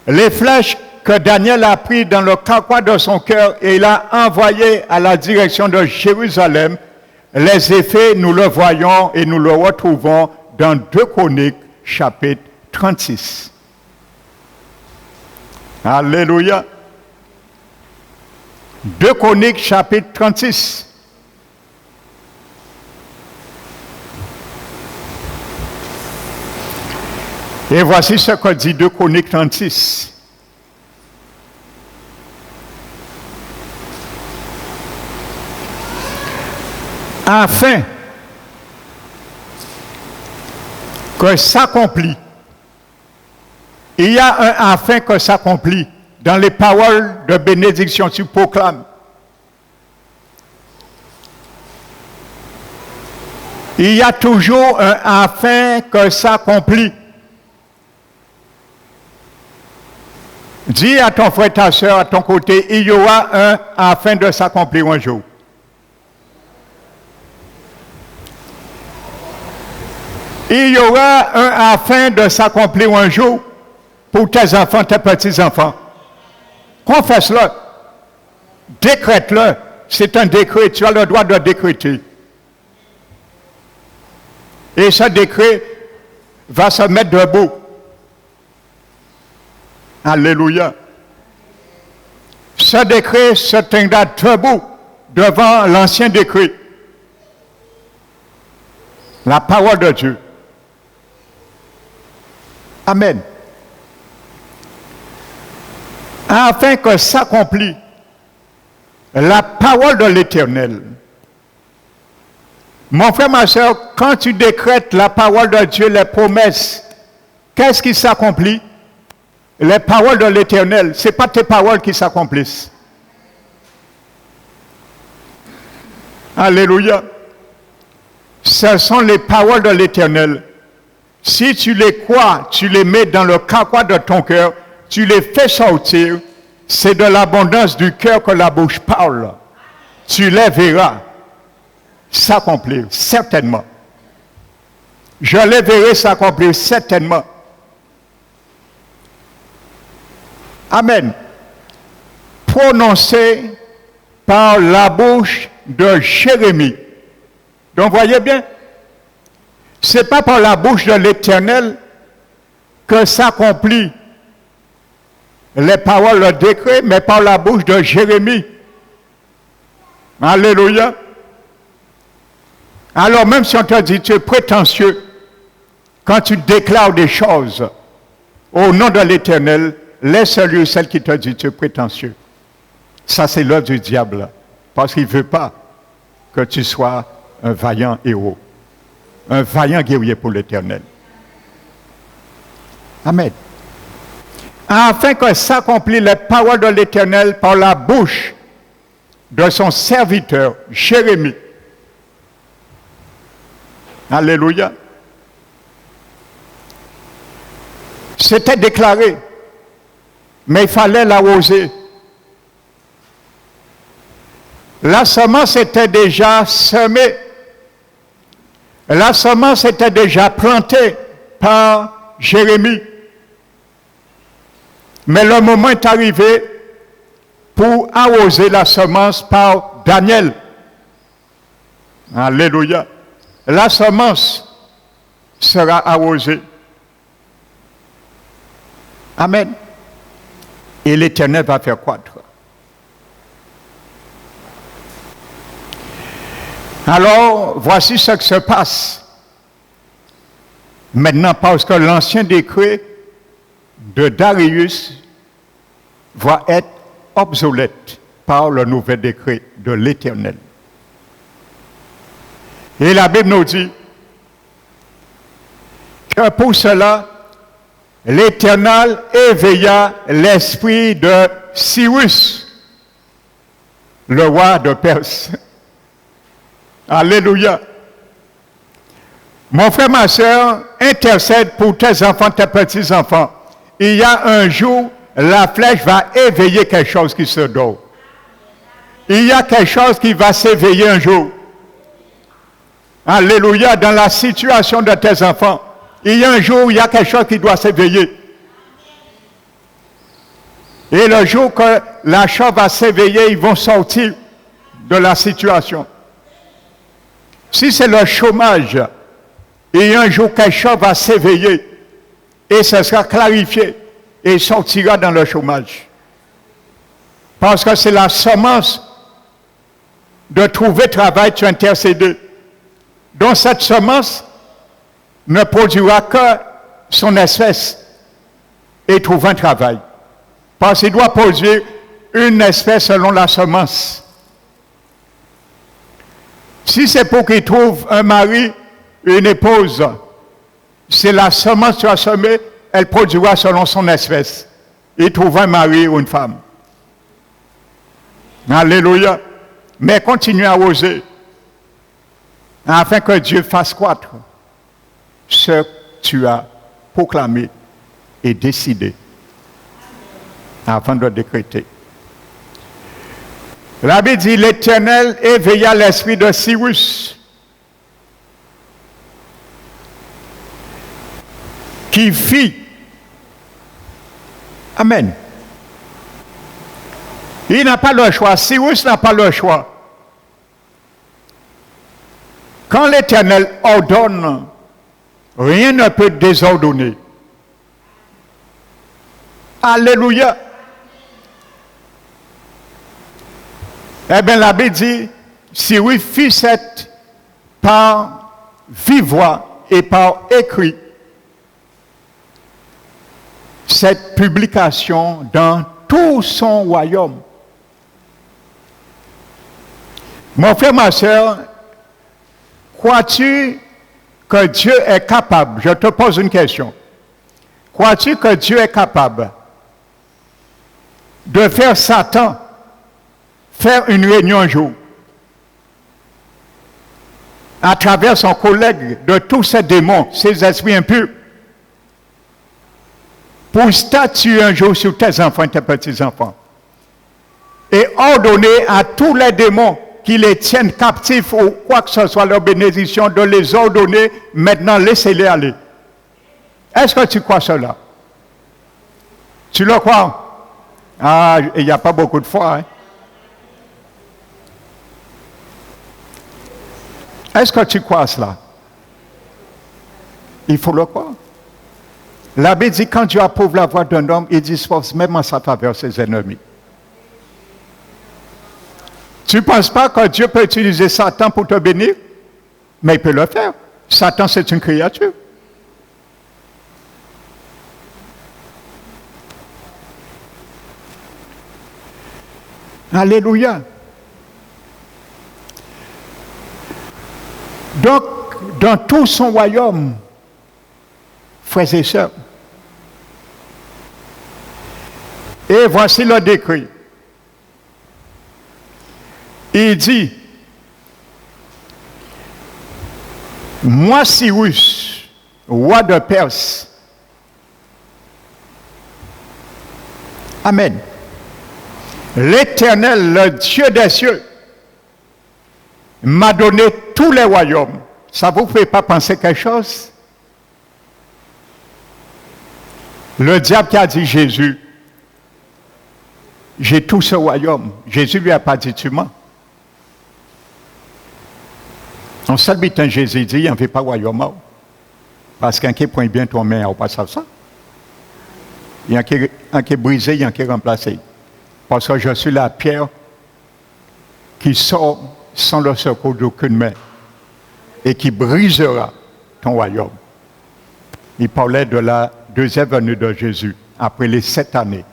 les flèches que Daniel a prises dans le carquois de son cœur et il a envoyées à la direction de Jérusalem, les effets, nous le voyons et nous le retrouvons dans 2 Chroniques, chapitre 36. Alléluia. 2 Chroniques, chapitre 36. Et voici ce que dit 2 Chroniques 36. Afin que s'accomplit, il y a un afin que s'accomplit dans les paroles de bénédiction que tu proclames. Il y a toujours un afin que s'accomplit. Dis à ton frère, ta soeur, à ton côté, il y aura un afin de s'accomplir un jour. Il y aura un afin de s'accomplir un jour pour tes enfants, tes petits-enfants. Confesse-le. Décrète-le. C'est un décret. Tu as le droit de décréter. Et ce décret va se mettre debout. Alléluia. Ce décret se tiendra debout devant l'ancien décret. La parole de Dieu. Amen. Afin que s'accomplit la parole de l'Éternel. Mon frère, ma soeur, quand tu décrètes la parole de Dieu, les promesses, qu'est-ce qui s'accomplit? Les paroles de l'Éternel. Ce n'est pas tes paroles qui s'accomplissent. Alléluia. Ce sont les paroles de l'Éternel. Si tu les crois, tu les mets dans le carquois de ton cœur, tu les fais sortir, c'est de l'abondance du cœur que la bouche parle. Tu les verras s'accomplir, certainement. Je les verrai s'accomplir, certainement. Amen. Prononcé par la bouche de Jérémie. Donc, voyez bien, ce n'est pas par la bouche de l'Éternel que s'accomplit les paroles, le décret, mais par la bouche de Jérémie. Alléluia. Alors même si on te dit tu es prétentieux, quand tu déclares des choses au nom de l'Éternel, laisse lui celle qui te dit tu es prétentieux. Ça c'est l'œuvre du diable, parce qu'il ne veut pas que tu sois un vaillant héros. Un vaillant guerrier pour l'Éternel. Amen. Afin que s'accomplissent les paroles de l'Éternel par la bouche de son serviteur, Jérémie. Alléluia. C'était déclaré, mais il fallait l'arroser. La semence était déjà semée. La semence était déjà plantée par Jérémie. Mais le moment est arrivé pour arroser la semence par Daniel. Alléluia. La semence sera arrosée. Amen. Et l'Éternel va faire croître. Alors, voici ce qui se passe. Maintenant, parce que l'ancien décret de Darius va être obsolète par le nouvel décret de l'Éternel. Et la Bible nous dit que pour cela, l'Éternel éveilla l'esprit de Cyrus, le roi de Perse. Alléluia. Mon frère, ma soeur, intercède pour tes enfants, tes petits-enfants. Il y a un jour, la flèche va éveiller quelque chose qui se dort. Il y a quelque chose qui va s'éveiller un jour. Alléluia, dans la situation de tes enfants. Il y a un jour, il y a quelque chose qui doit s'éveiller. Et le jour que la chose va s'éveiller, ils vont sortir de la situation. Si c'est le chômage, il y a un jour quelque chose va s'éveiller et ce sera clarifié et il sortira dans le chômage. Parce que c'est la semence de trouver travail, tu intercéder. Donc cette semence ne produira que son espèce et trouve un travail. Parce qu'il doit poser une espèce selon la semence. Si c'est pour qu'il trouve un mari, une épouse, c'est la semence qui a semé, elle produira selon son espèce. Il trouve un mari ou une femme. Alléluia. Mais continue à oser, afin que Dieu fasse croître ce que tu as proclamé et décidé avant de décréter. La Bible dit, l'Éternel éveilla l'esprit de Cyrus, qui fit. Amen. Il n'a pas le choix. Cyrus n'a pas le choix. Quand l'Éternel ordonne, rien ne peut désordonner. Alléluia. Eh bien, la Bible dit, Cyrus fit cette par vive voix et par écrit, cette publication dans tout son royaume. Mon frère, ma soeur, crois-tu que Dieu est capable, je te pose une question, crois-tu que Dieu est capable de faire Satan faire une réunion un jour à travers son collègue de tous ces démons, ces esprits impurs, pour statuer un jour sur tes enfants et tes petits-enfants et ordonner à tous les démons qui les tiennent captifs ou quoi que ce soit leur bénédiction, de les ordonner, maintenant laissez-les aller. Est-ce que tu crois cela? Tu le crois? Ah, il n'y a pas beaucoup de foi. Hein? Est-ce que tu crois cela? Il faut le croire. La Bible dit, quand Dieu approuve la voix d'un homme, il dispose même en sa faveur ses ennemis. Tu ne penses pas que Dieu peut utiliser Satan pour te bénir? Mais il peut le faire. Satan, c'est une créature. Alléluia. Donc, dans tout son royaume, frères et sœurs, et voici le décret. Il dit, moi Cyrus, roi de Perse, Amen, l'Éternel, le Dieu des cieux, m'a donné tous les royaumes. Ça ne vous fait pas penser quelque chose? Le diable qui a dit Jésus, j'ai tout ce royaume. Jésus lui a pas dit tu mens. En seul bitin, Jésus dit, il n'y en avait pas royaume. Parce qu'un qui prend bien ton main, on passe à ça. Il y a un qui est brisé, il y a un qui est remplacé. Parce que je suis la pierre qui sort sans le secours d'aucune main et qui brisera ton royaume. Il parlait de la deuxième venue de Jésus, après les 7 années.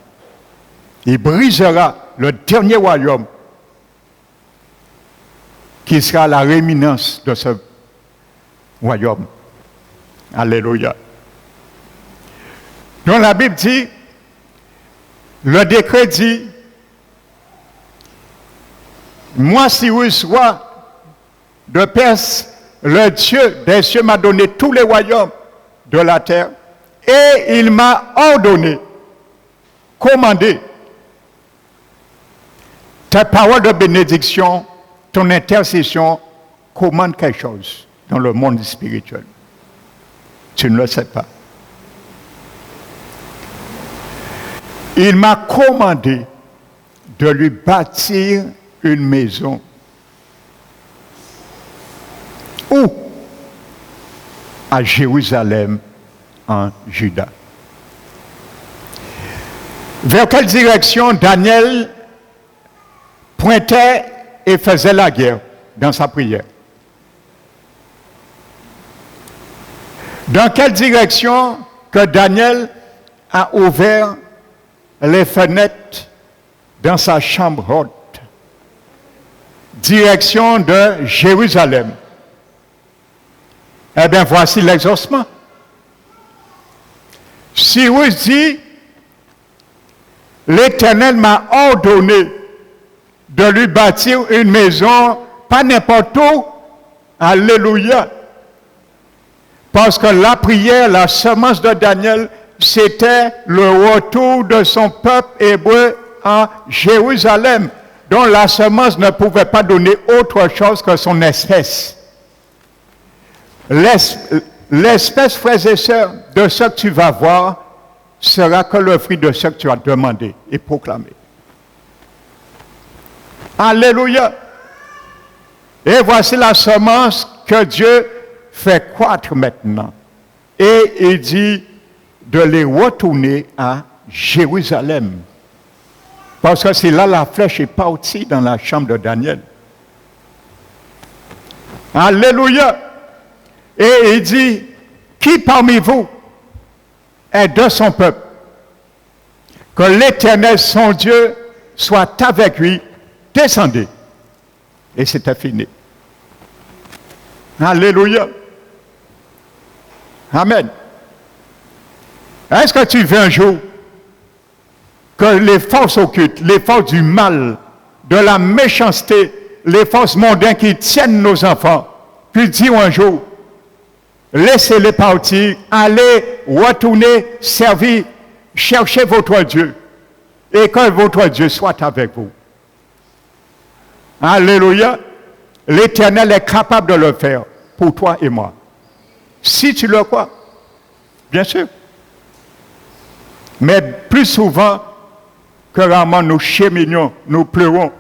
Il brisera le dernier royaume qui sera la réminence de ce royaume. Alléluia. Donc la Bible dit, le décret dit, moi Cyrus, roi de Perse, le Dieu des cieux m'a donné tous les royaumes de la terre et il m'a ordonné, commandé, ta parole de bénédiction, ton intercession commande quelque chose dans le monde spirituel. Tu ne le sais pas. Il m'a commandé de lui bâtir une maison. Où? À Jérusalem, en Juda. Vers quelle direction Daniel pointait et faisait la guerre dans sa prière? Dans quelle direction que Daniel a ouvert les fenêtres dans sa chambre haute, direction de Jérusalem. Eh bien, voici l'exaucement. Cyrus dit, l'Éternel m'a ordonné de lui bâtir une maison, pas n'importe où. Alléluia. Parce que la prière, la semence de Daniel, c'était le retour de son peuple hébreu en Jérusalem, dont la semence ne pouvait pas donner autre chose que son espèce. L'espèce, frères et sœurs, de ce que tu vas voir, sera que le fruit de ce que tu as demandé et proclamé. Alléluia. Et voici la semence que Dieu fait croître maintenant. Et il dit de les retourner à Jérusalem. Parce que c'est là la flèche est partie dans la chambre de Daniel. Alléluia. Et il dit, qui parmi vous est de son peuple? Que l'Éternel, son Dieu, soit avec lui. Descendez. Et c'était fini. Alléluia. Amen. Est-ce que tu veux un jour que les forces occultes, les forces du mal, de la méchanceté, les forces mondaines qui tiennent nos enfants, puissent dire un jour, laissez-les partir, allez, retournez, servir, cherchez votre Dieu, et que votre Dieu soit avec vous. Alléluia. L'Éternel est capable de le faire pour toi et moi. Si tu le crois, bien sûr. Mais plus souvent que rarement nous cheminons, nous pleurons.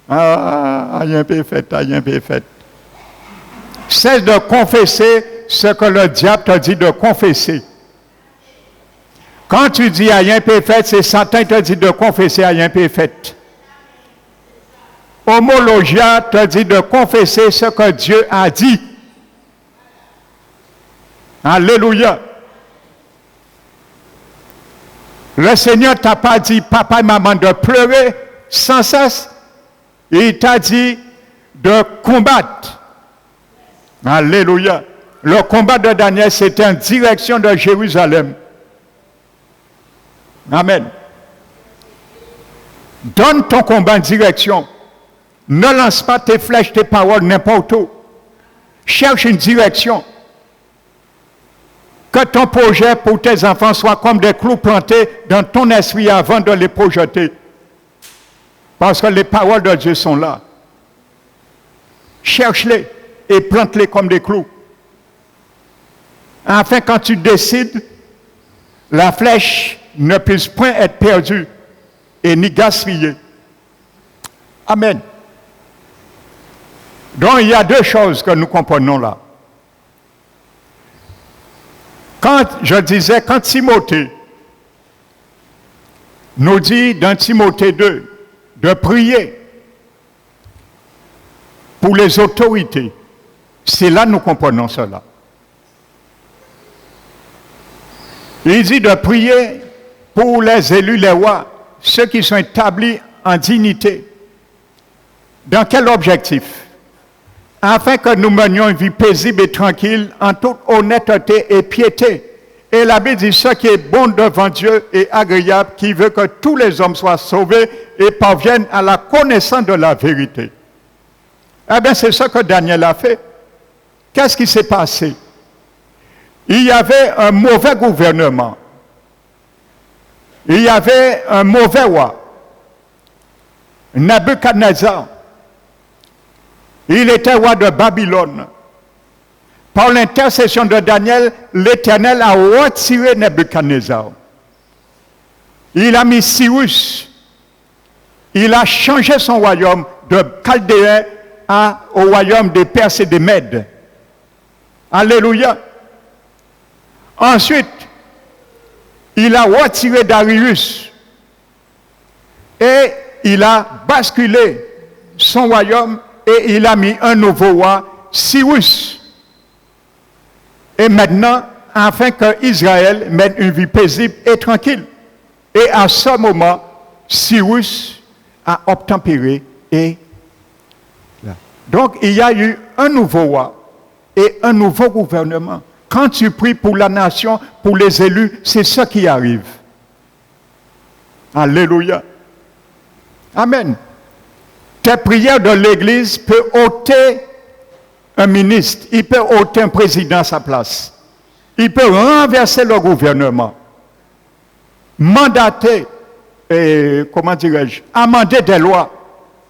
Ah, rien peut fait, rien peut fait. Cesse de confesser ce que le diable te dit de confesser. Quand tu dis rien peut fait, c'est Satan qui te dit de confesser rien peut fait. Homologia te dit de confesser ce que Dieu a dit. Alléluia. Le Seigneur t'a pas dit, papa et maman, de pleurer sans cesse. Il t'a dit de combattre. Alléluia. Le combat de Daniel, c'était en direction de Jérusalem. Amen. Donne ton combat en direction. Ne lance pas tes flèches, tes paroles n'importe où. Cherche une direction. Que ton projet pour tes enfants soit comme des clous plantés dans ton esprit avant de les projeter. Parce que les paroles de Dieu sont là. Cherche-les et plante-les comme des clous. Afin, quand tu décides, la flèche ne puisse point être perdue et ni gaspillée. Amen. Donc, il y a deux choses que nous comprenons là. Quand je disais, quand Timothée nous dit dans Timothée 2 de prier pour les autorités, c'est là que nous comprenons cela. Il dit de prier pour les élus, les rois, ceux qui sont établis en dignité. Dans quel objectif? Afin que nous menions une vie paisible et tranquille, en toute honnêteté et piété. Et la Bible dit, ce qui est bon devant Dieu et agréable, qui veut que tous les hommes soient sauvés et parviennent à la connaissance de la vérité. Eh bien, c'est ce que Daniel a fait. Qu'est-ce qui s'est passé? Il y avait un mauvais gouvernement. Il y avait un mauvais roi. Nebuchadnezzar. Il était roi de Babylone. Par l'intercession de Daniel, l'Éternel a retiré Nebuchadnezzar. Il a mis Cyrus. Il a changé son royaume de Chaldéen au royaume des Perses et des Mèdes. Alléluia. Ensuite, il a retiré Darius et il a basculé son royaume et il a mis un nouveau roi, Cyrus. Et maintenant, afin que Israël mène une vie paisible et tranquille. Et à ce moment, Cyrus a obtempéré et donc il y a eu un nouveau roi et un nouveau gouvernement. Quand tu pries pour la nation, pour les élus, c'est ça qui arrive. Alléluia. Amen. Tes prières de l'Église peuvent ôter un ministre, il peut ôter un président à sa place. Il peut renverser le gouvernement, mandater, amender des lois.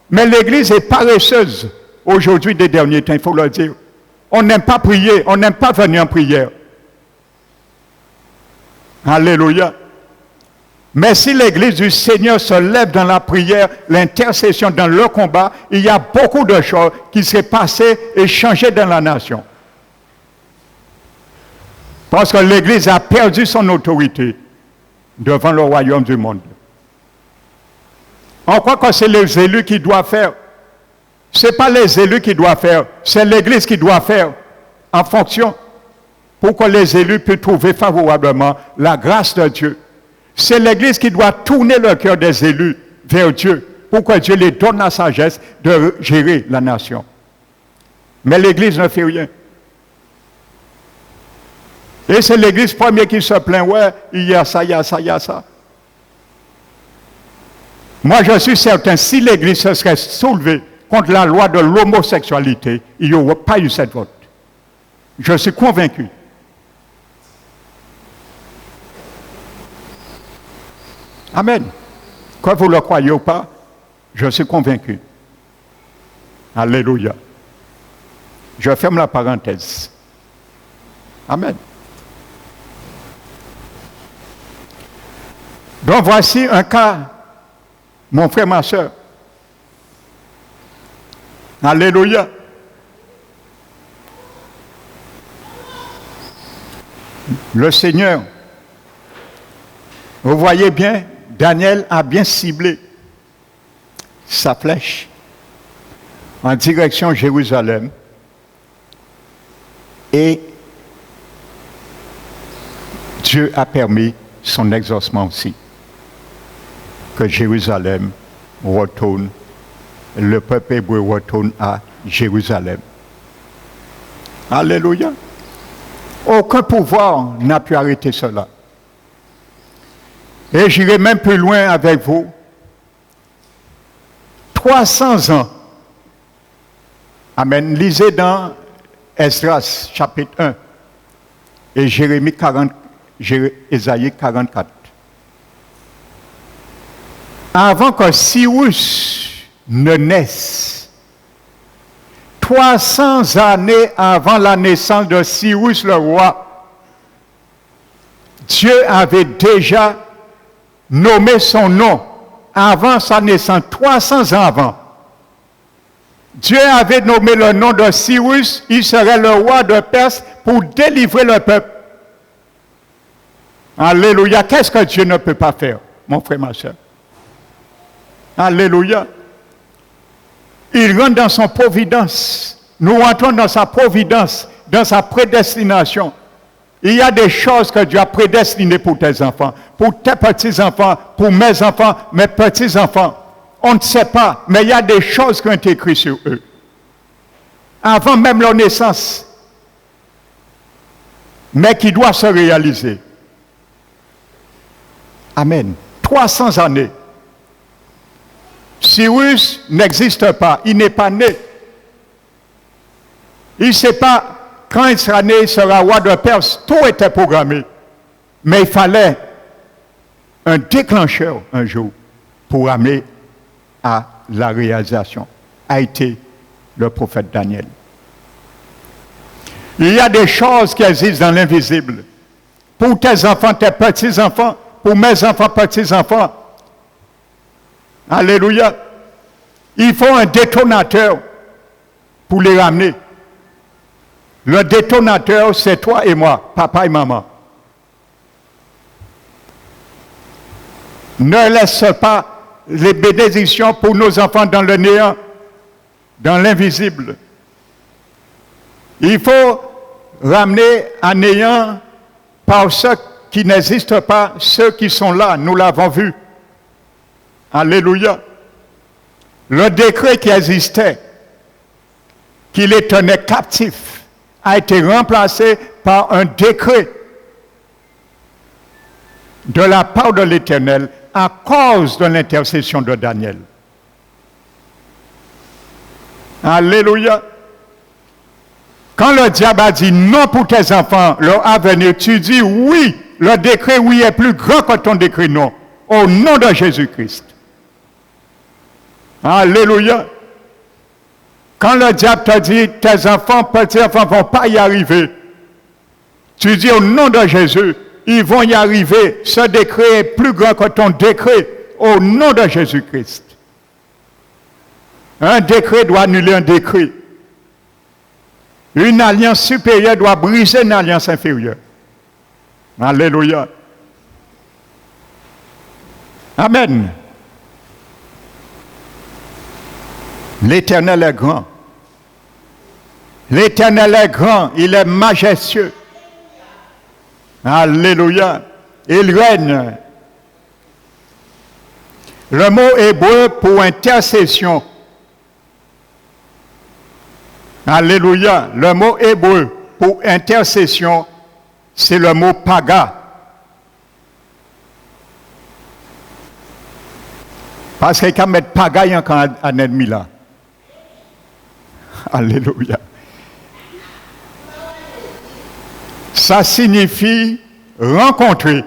Mais l'Église est paresseuse aujourd'hui des derniers temps, il faut le dire. On n'aime pas prier, on n'aime pas venir en prière. Alléluia. Mais si l'Église du Seigneur se lève dans la prière, l'intercession, dans le combat, il y a beaucoup de choses qui s'est passées et changées dans la nation. Parce que l'Église a perdu son autorité devant le royaume du monde. On croit que c'est les élus qui doivent faire. Ce n'est pas les élus qui doivent faire, c'est l'Église qui doit faire en fonction pour que les élus puissent trouver favorablement la grâce de Dieu. C'est l'Église qui doit tourner le cœur des élus vers Dieu pour que Dieu les donne la sagesse de gérer la nation. Mais l'Église ne fait rien. Et c'est l'Église première qui se plaint, ouais, il y a ça, il y a ça, il y a ça. Moi, je suis certain, si l'Église se serait soulevée contre la loi de l'homosexualité, il n'y aurait pas eu cette vote. Je suis convaincu. Amen. Que vous le croyez ou pas, je suis convaincu. Alléluia. Je ferme la parenthèse. Amen. Donc voici un cas, mon frère, ma soeur. Alléluia. Le Seigneur, vous voyez bien, Daniel a bien ciblé sa flèche en direction Jérusalem et Dieu a permis son exaucement aussi. Que Jérusalem retourne, le peuple hébreu retourne à Jérusalem. Alléluia. Aucun pouvoir n'a pu arrêter cela. Et j'irai même plus loin avec vous. 300 ans. Amen. Lisez dans Esdras, chapitre 1, et Ésaïe 44. Avant que Cyrus ne naisse, 300 années avant la naissance de Cyrus le roi, Dieu avait déjà nommé son nom avant sa naissance, 300 ans avant. Dieu avait nommé le nom de Cyrus, il serait le roi de Perse pour délivrer le peuple. Alléluia. Qu'est-ce que Dieu ne peut pas faire, mon frère, ma soeur? Alléluia. Il rentre dans son providence. Nous rentrons dans sa providence, dans sa prédestination. Il y a des choses que Dieu a prédestinées pour tes enfants, pour tes petits-enfants, pour mes enfants, mes petits-enfants. On ne sait pas, mais il y a des choses qui ont été écrites sur eux. Avant même leur naissance. Mais qui doivent se réaliser. Amen. 300 années. Cyrus n'existe pas, il n'est pas né. Il ne sait pas quand il sera né, il sera roi de Perse. Tout était programmé. Mais il fallait un déclencheur un jour pour amener à la réalisation. A été le prophète Daniel. Il y a des choses qui existent dans l'invisible. Pour tes enfants, tes petits-enfants, pour mes enfants, petits-enfants. Alléluia. Il faut un détonateur pour les ramener. Le détonateur, c'est toi et moi, papa et maman. Ne laisse pas les bénédictions pour nos enfants dans le néant, dans l'invisible. Il faut ramener à néant par ceux qui n'existent pas, ceux qui sont là, nous l'avons vu. Alléluia. Le décret qui existait, qui les tenait captifs, a été remplacé par un décret de la part de l'Éternel à cause de l'intercession de Daniel. Alléluia. Quand le diable a dit non pour tes enfants, leur avenir, tu dis oui, le décret oui est plus grand que ton décret non, au nom de Jésus-Christ. Alléluia. Quand le diable te dit tes enfants, petits-enfants ne vont pas y arriver, tu dis au nom de Jésus, ils vont y arriver. Ce décret est plus grand que ton décret, au nom de Jésus-Christ. Un décret doit annuler un décret. Une alliance supérieure doit briser une alliance inférieure. Alléluia. Amen. L'Éternel est grand. L'Éternel est grand, il est majestueux. Alléluia. Il règne. Le mot hébreu pour intercession. Alléluia. Le mot hébreu pour intercession, c'est le mot paga. Parce qu'il y a mettre paga quand un ennemi là. Alléluia. Ça signifie rencontrer.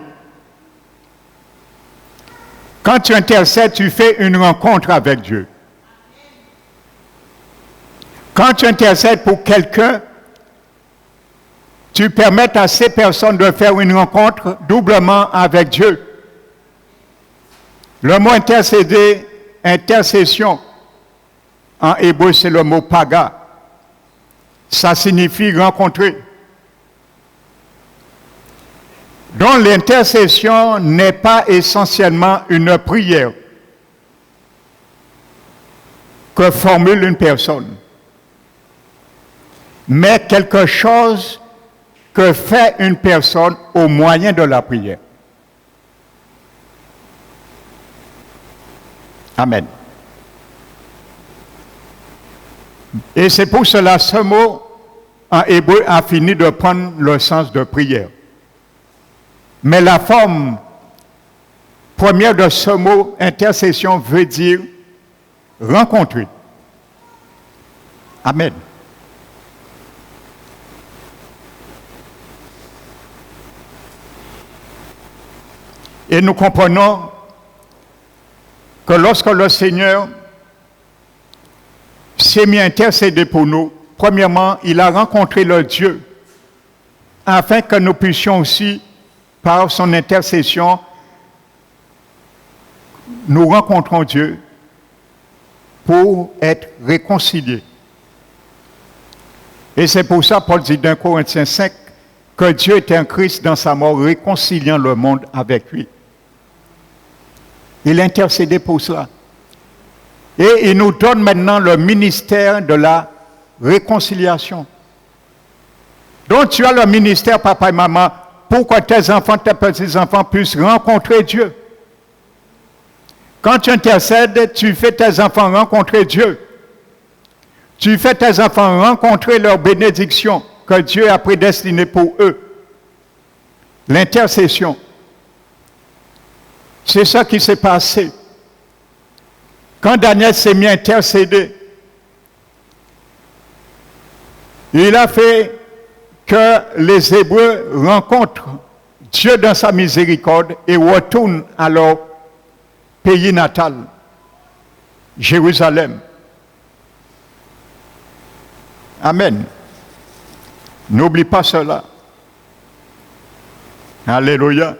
Quand tu intercèdes, tu fais une rencontre avec Dieu. Quand tu intercèdes pour quelqu'un, tu permets à ces personnes de faire une rencontre doublement avec Dieu. Le mot intercéder, intercession, en hébreu, c'est le mot paga. Ça signifie rencontrer. Donc l'intercession n'est pas essentiellement une prière que formule une personne, mais quelque chose que fait une personne au moyen de la prière. Amen. Et c'est pour cela ce mot en hébreu a fini de prendre le sens de prière. Mais la forme première de ce mot, intercession, veut dire rencontrer. Amen. Et nous comprenons que lorsque le Seigneur s'est mis à intercéder pour nous, premièrement, il a rencontré le Dieu afin que nous puissions aussi, par son intercession, nous rencontrons Dieu pour être réconciliés. Et c'est pour ça, Paul dit dans Corinthiens 5, que Dieu est un Christ dans sa mort, réconciliant le monde avec lui. Il a intercédé pour cela. Et il nous donne maintenant le ministère de la réconciliation. Donc tu as le ministère, papa et maman, pour que tes enfants, tes petits-enfants puissent rencontrer Dieu. Quand tu intercèdes, tu fais tes enfants rencontrer Dieu. Tu fais tes enfants rencontrer leur bénédiction que Dieu a prédestinée pour eux. L'intercession. C'est ça qui s'est passé. Quand Daniel s'est mis à intercéder, il a fait que les Hébreux rencontrent Dieu dans sa miséricorde et retournent à leur pays natal, Jérusalem. Amen. N'oublie pas cela. Alléluia.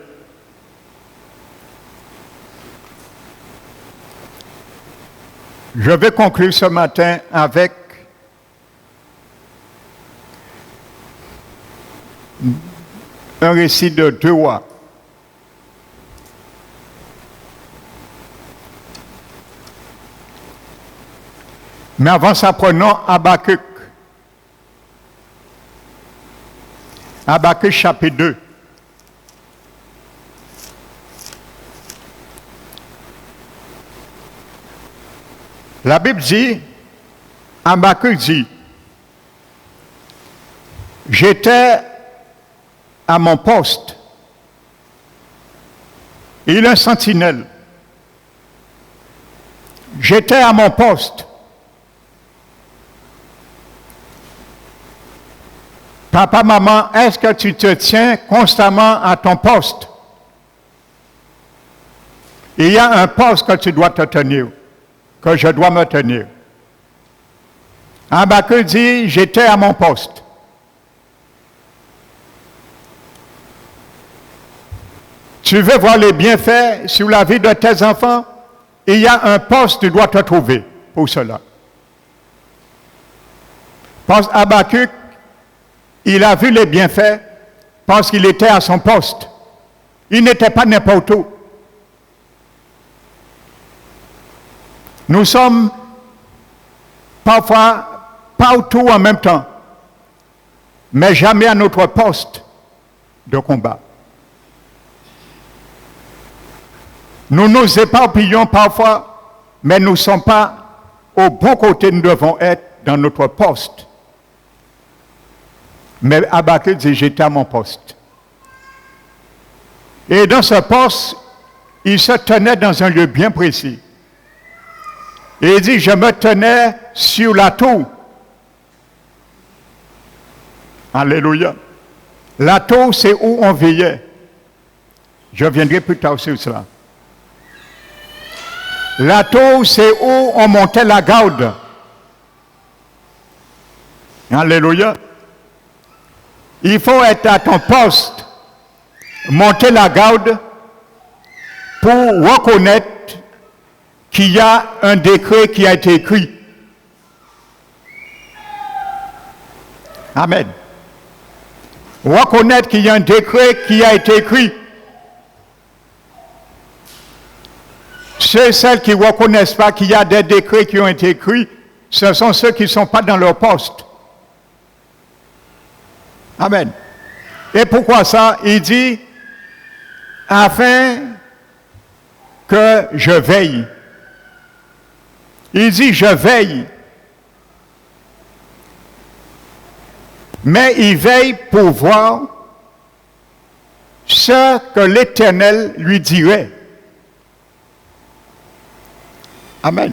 Je vais conclure ce matin avec un récit de 2 rois. Mais avant ça, prenons Habakkuk. Habakkuk chapitre 2. La Bible dit, Habakkuk dit, j'étais à mon poste. Il est un sentinelle. J'étais à mon poste. Papa, maman, est-ce que tu te tiens constamment à ton poste? Il y a un poste que tu dois te tenir, que je dois me tenir. Habakkuk dit, j'étais à mon poste. Tu veux voir les bienfaits sur la vie de tes enfants? Il y a un poste que tu dois te trouver pour cela. Parce qu'Habakkuk, il a vu les bienfaits parce qu'il était à son poste. Il n'était pas n'importe où. Nous sommes parfois partout en même temps, mais jamais à notre poste de combat. Nous nous éparpillons parfois, mais nous ne sommes pas au bon côté, nous devons être dans notre poste. Mais Habakkuk dit, j'étais à mon poste. Et dans ce poste, il se tenait dans un lieu bien précis. Et il dit, je me tenais sur la tour. Alléluia. La tour, c'est où on veillait. Je reviendrai plus tard sur cela. La tour, c'est où on montait la garde. Alléluia. Il faut être à ton poste, monter la garde pour reconnaître qu'il y a un décret qui a été écrit. Amen. Reconnaître qu'il y a un décret qui a été écrit. Ceux et celles qui ne reconnaissent pas qu'il y a des décrets qui ont été écrits, ce sont ceux qui ne sont pas dans leur poste. Amen. Et pourquoi ça? Il dit, afin que je veille. Il dit, je veille. Mais il veille pour voir ce que l'Éternel lui dirait. Amen.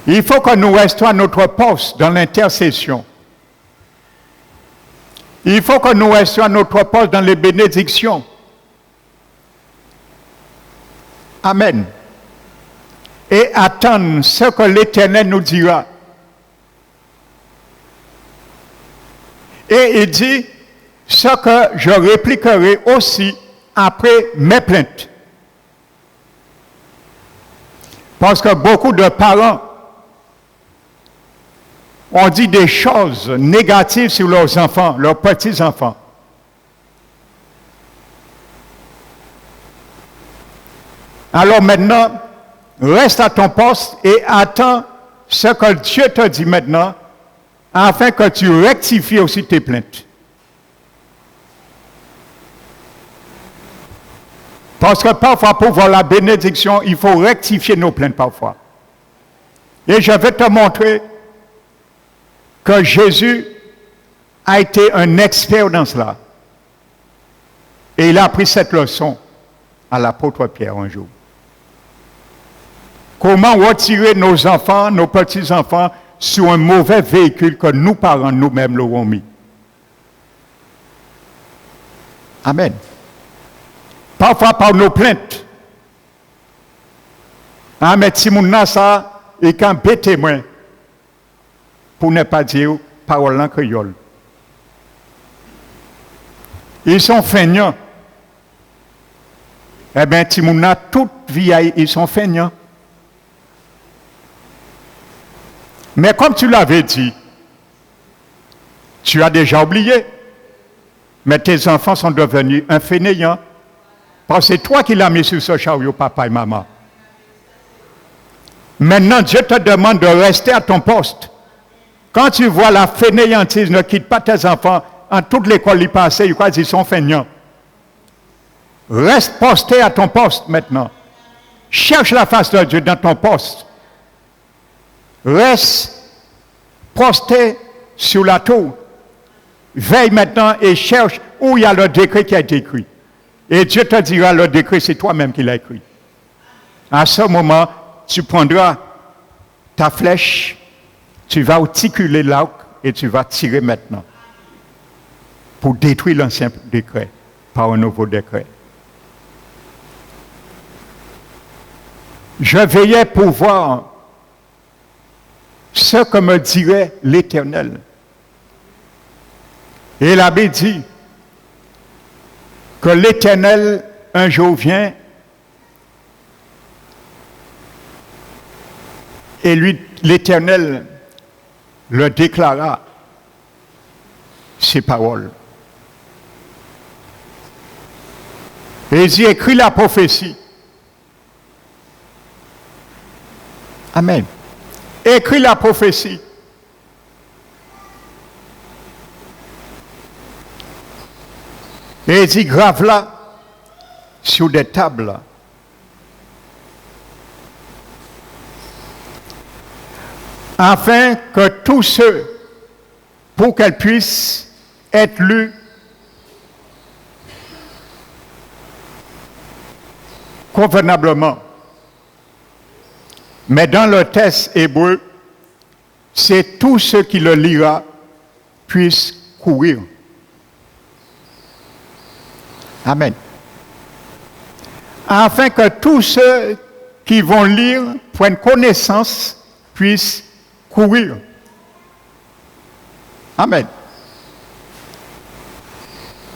Il faut que nous restions à notre poste dans l'intercession. Il faut que nous restions à notre poste dans les bénédictions. Amen. Et attendre ce que l'Éternel nous dira. Et il dit, ce que je répliquerai aussi après mes plaintes. Parce que beaucoup de parents ont dit des choses négatives sur leurs enfants, leurs petits-enfants. Alors maintenant, reste à ton poste et attends ce que Dieu te dit maintenant, afin que tu rectifies aussi tes plaintes. Parce que parfois, pour voir la bénédiction, il faut rectifier nos plaintes parfois. Et je vais te montrer que Jésus a été un expert dans cela. Et il a appris cette leçon à l'apôtre Pierre un jour. Comment retirer nos enfants, nos petits-enfants, sur un mauvais véhicule que nous, parents, nous-mêmes, l'aurons mis. Amen. Parfois par nos plaintes. Ah, mais si mon ça, et quand bête moi, pour ne pas dire parole en créole. Ils sont feignants. Eh bien, Timouna, toute vie, ils sont feignants. Mais comme tu l'avais dit, tu as déjà oublié. Mais tes enfants sont devenus un fainéant. Parce que c'est toi qui l'as mis sur ce chariot, papa et maman. Maintenant, Dieu te demande de rester à ton poste. Quand tu vois la fainéantise, ne quitte pas tes enfants. En toute l'école, ils passaient, ils croient qu'ils sont feignants. Reste posté à ton poste maintenant. Cherche la face de Dieu dans ton poste. Reste posté sur la tour. Veille maintenant et cherche où il y a le décret qui a été écrit. Et Dieu te dira, le décret, c'est toi-même qui l'as écrit. À ce moment, tu prendras ta flèche, tu vas articuler l'arc et tu vas tirer maintenant pour détruire l'ancien décret par un nouveau décret. Je veillais pour voir ce que me dirait l'Éternel. Et l'abbé dit que l'Éternel, un jour vient et l'Éternel le déclara ces paroles. Et il dit, écrit la prophétie. Amen. Écris la prophétie. Et il dit, grave-la sur des tables. Afin que tous ceux, pour qu'elles puissent être lues convenablement. Mais dans le texte hébreu, c'est tous ceux qui le lira puissent courir. Amen. Afin que tous ceux qui vont lire prennent connaissance puissent courir. Amen.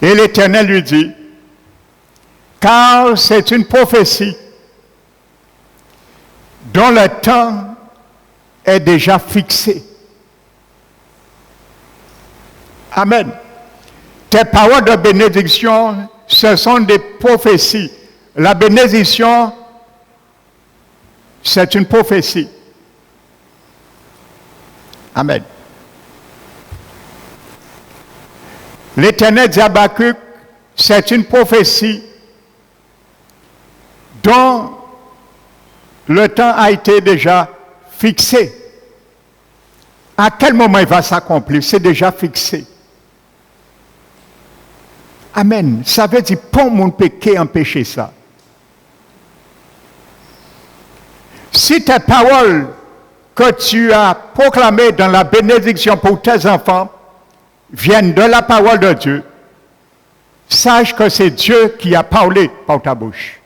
Et l'Éternel lui dit, car c'est une prophétie dont le temps est déjà fixé. Amen. Tes paroles de bénédiction, ce sont des prophéties. La bénédiction, c'est une prophétie. Amen. L'Éternel dit à Habakkuk, c'est une prophétie dont le temps a été déjà fixé. À quel moment il va s'accomplir? C'est déjà fixé. Amen. Ça veut dire, pas mon péché empêcher ça. Si tes paroles que tu as proclamées dans la bénédiction pour tes enfants viennent de la parole de Dieu, sache que c'est Dieu qui a parlé par ta bouche.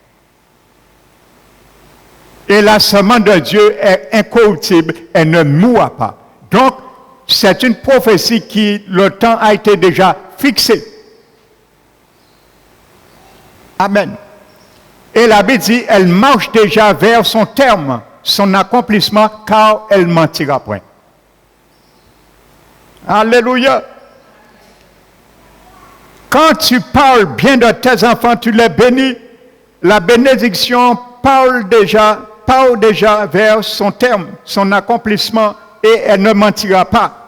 Et la semence de Dieu est incorruptible, elle ne mourra pas. Donc, c'est une prophétie qui, le temps a été déjà fixé. Amen. Et la Bible dit, elle marche déjà vers son terme, son accomplissement, car elle ne mentira point. Alléluia. Quand tu parles bien de tes enfants, tu les bénis, la bénédiction parle déjà vers son terme, son accomplissement, et elle ne mentira pas.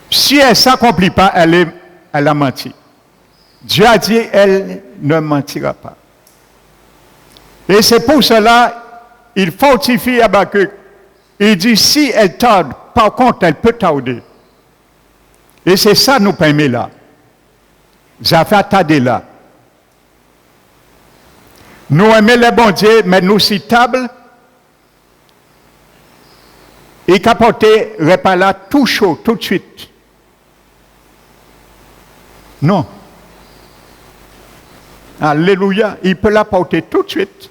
Si elle ne s'accomplit pas, elle a menti. Dieu a dit, elle ne mentira pas. Et c'est pour cela, il fortifie Habakkuk. Il dit, si elle tarde, par contre, elle peut tarder. Et c'est ça nous permet là. Ça fait tarder là. Nous aimons les bons dieux, mais nous si table, et capoter repas là tout chaud, tout de suite. Non. Alléluia. Il peut l'apporter tout de suite,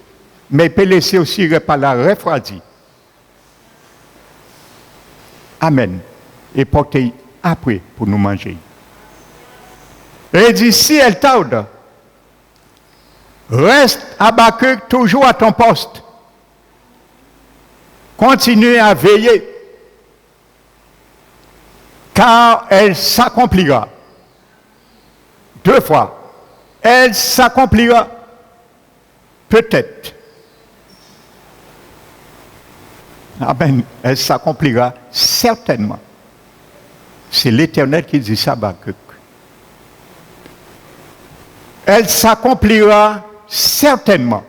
mais il peut laisser aussi repas là refroidi. Amen. Et porter après pour nous manger. Et il dit, si elle tarde, reste Habakkuk toujours à ton poste. Continue à veiller, car elle s'accomplira. 2 fois. Elle s'accomplira. Peut-être. Amen. Elle s'accomplira certainement. C'est l'Éternel qui dit ça, Habakkuk. Elle s'accomplira certainement.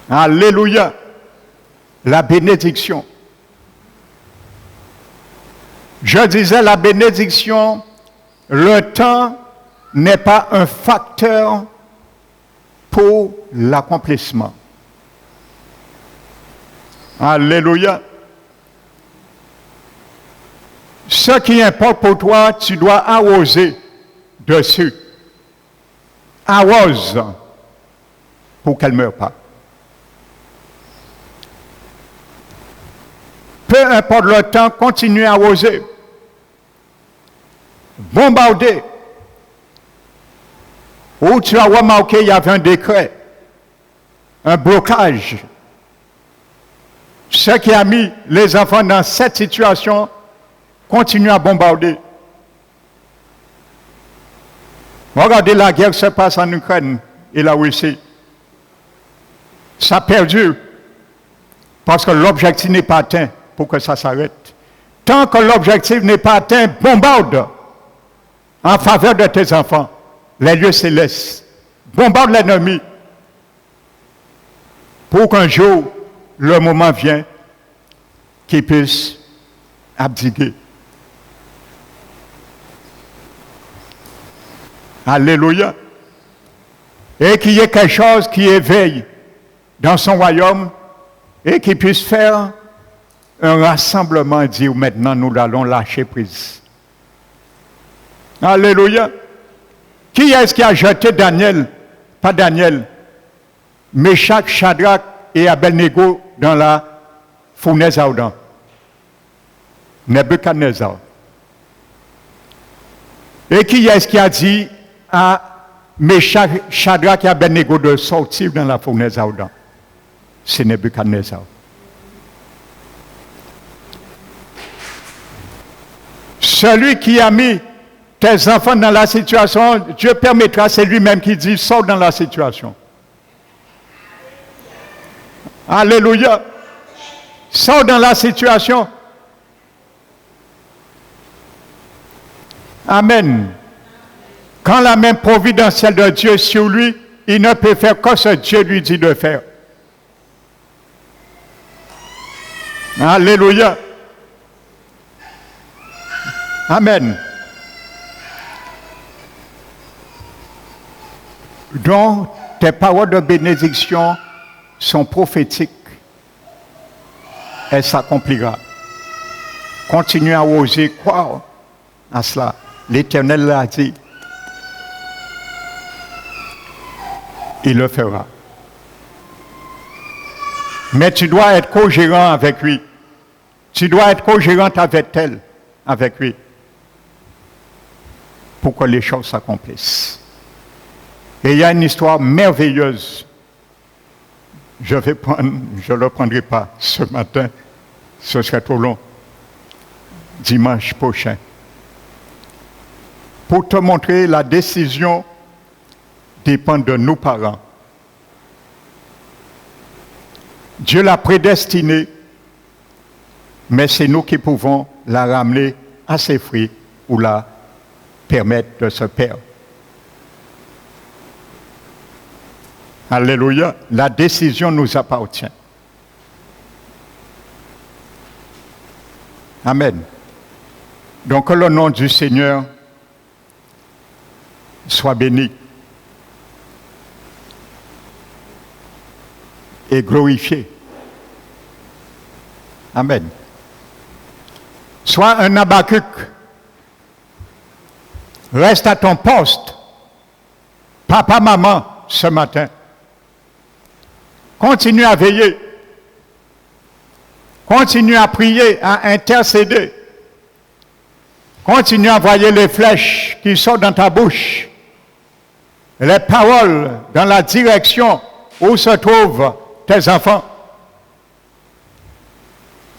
Alléluia. La bénédiction. Je disais la bénédiction, le temps n'est pas un facteur pour l'accomplissement. Alléluia. Ce qui importe pour toi, tu dois arroser dessus. Arrose pour qu'elle ne meure pas. Peu importe le temps, continue à arroser. Bombarder. Où tu as remarqué, il y avait un décret, un blocage. Ce qui a mis les enfants dans cette situation, continue à bombarder. Regardez la guerre qui se passe en Ukraine et la Russie. Ça perdure parce que l'objectif n'est pas atteint pour que ça s'arrête. Tant que l'objectif n'est pas atteint, bombarde en faveur de tes enfants les lieux célestes. Bombarde l'ennemi pour qu'un jour, le moment vienne qu'il puisse abdiquer. Alléluia. Et qu'il y ait quelque chose qui éveille dans son royaume et qui puisse faire un rassemblement et dire maintenant nous allons lâcher prise. Alléluia. Qui est-ce qui a jeté Daniel, pas Daniel, Meshach, Shadrach et Abednego dans la fournaise ardente? Nebuchadnezzar. Et qui est-ce qui a dit à Meshach, Shadrach et Abednego de sortir dans la fournaise ardente? C'est Nebuchadnezzar. Celui qui a mis tes enfants dans la situation, Dieu permettra, c'est lui-même qui dit, sors dans la situation. Alléluia. Sors dans la situation. Amen. Quand la main providentielle de Dieu est sur lui, il ne peut faire que ce que Dieu lui dit de faire. Alléluia. Amen. Donc, tes paroles de bénédiction sont prophétiques. Elle s'accomplira. Continue à oser croire à cela. L'Éternel l'a dit. Il le fera. Mais tu dois être co-gérant avec lui. Tu dois être co-gérante avec elle, avec lui, pour que les choses s'accomplissent. Et il y a une histoire merveilleuse. Je ne le prendrai pas ce matin, ce serait trop long. Dimanche prochain. Pour te montrer la décision dépend de nos parents. Dieu l'a prédestinée, mais c'est nous qui pouvons la ramener à ses fruits ou la permettre de se perdre. Alléluia. La décision nous appartient. Amen. Donc que le nom du Seigneur soit béni et glorifié. Amen. Sois un Habakkuk. Reste à ton poste. Papa, maman, ce matin. Continue à veiller. Continue à prier, à intercéder. Continue à envoyer les flèches qui sortent dans ta bouche. Les paroles dans la direction où se trouvent tes enfants.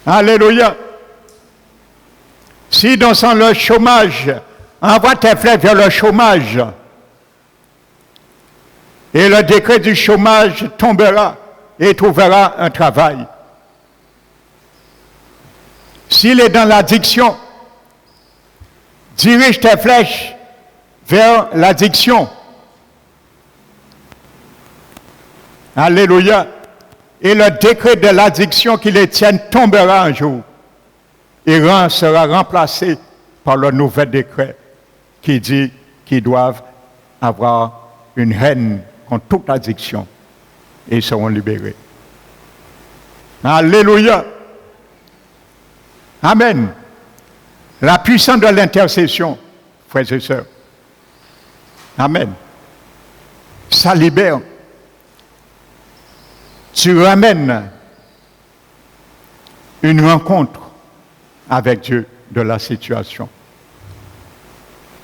Alléluia. Si dans le chômage, envoie tes flèches vers le chômage. Et le décret du chômage tombera et trouvera un travail. S'il est dans l'addiction, dirige tes flèches vers l'addiction. Alléluia. et le décret de l'addiction qui les tienne tombera un jour. Et sera remplacé par le nouvel décret qui dit qu'ils doivent avoir une haine contre toute addiction et ils seront libérés. Alléluia. Amen. La puissance de l'intercession, frères et sœurs. Amen. Ça libère. Tu ramènes une rencontre avec Dieu de la situation.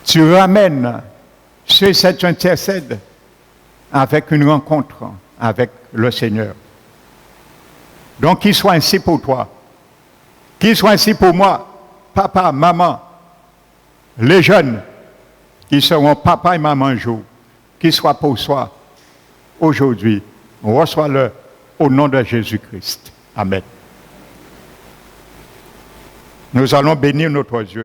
Tu ramènes ceux qui intercèdent avec une rencontre avec le Seigneur. Donc, qu'il soit ainsi pour toi, qu'il soit ainsi pour moi, papa, maman, les jeunes qui seront papa et maman un jour, qu'il soit pour soi aujourd'hui. Reçois-le au nom de Jésus-Christ. Amen. Nous allons bénir notre Dieu.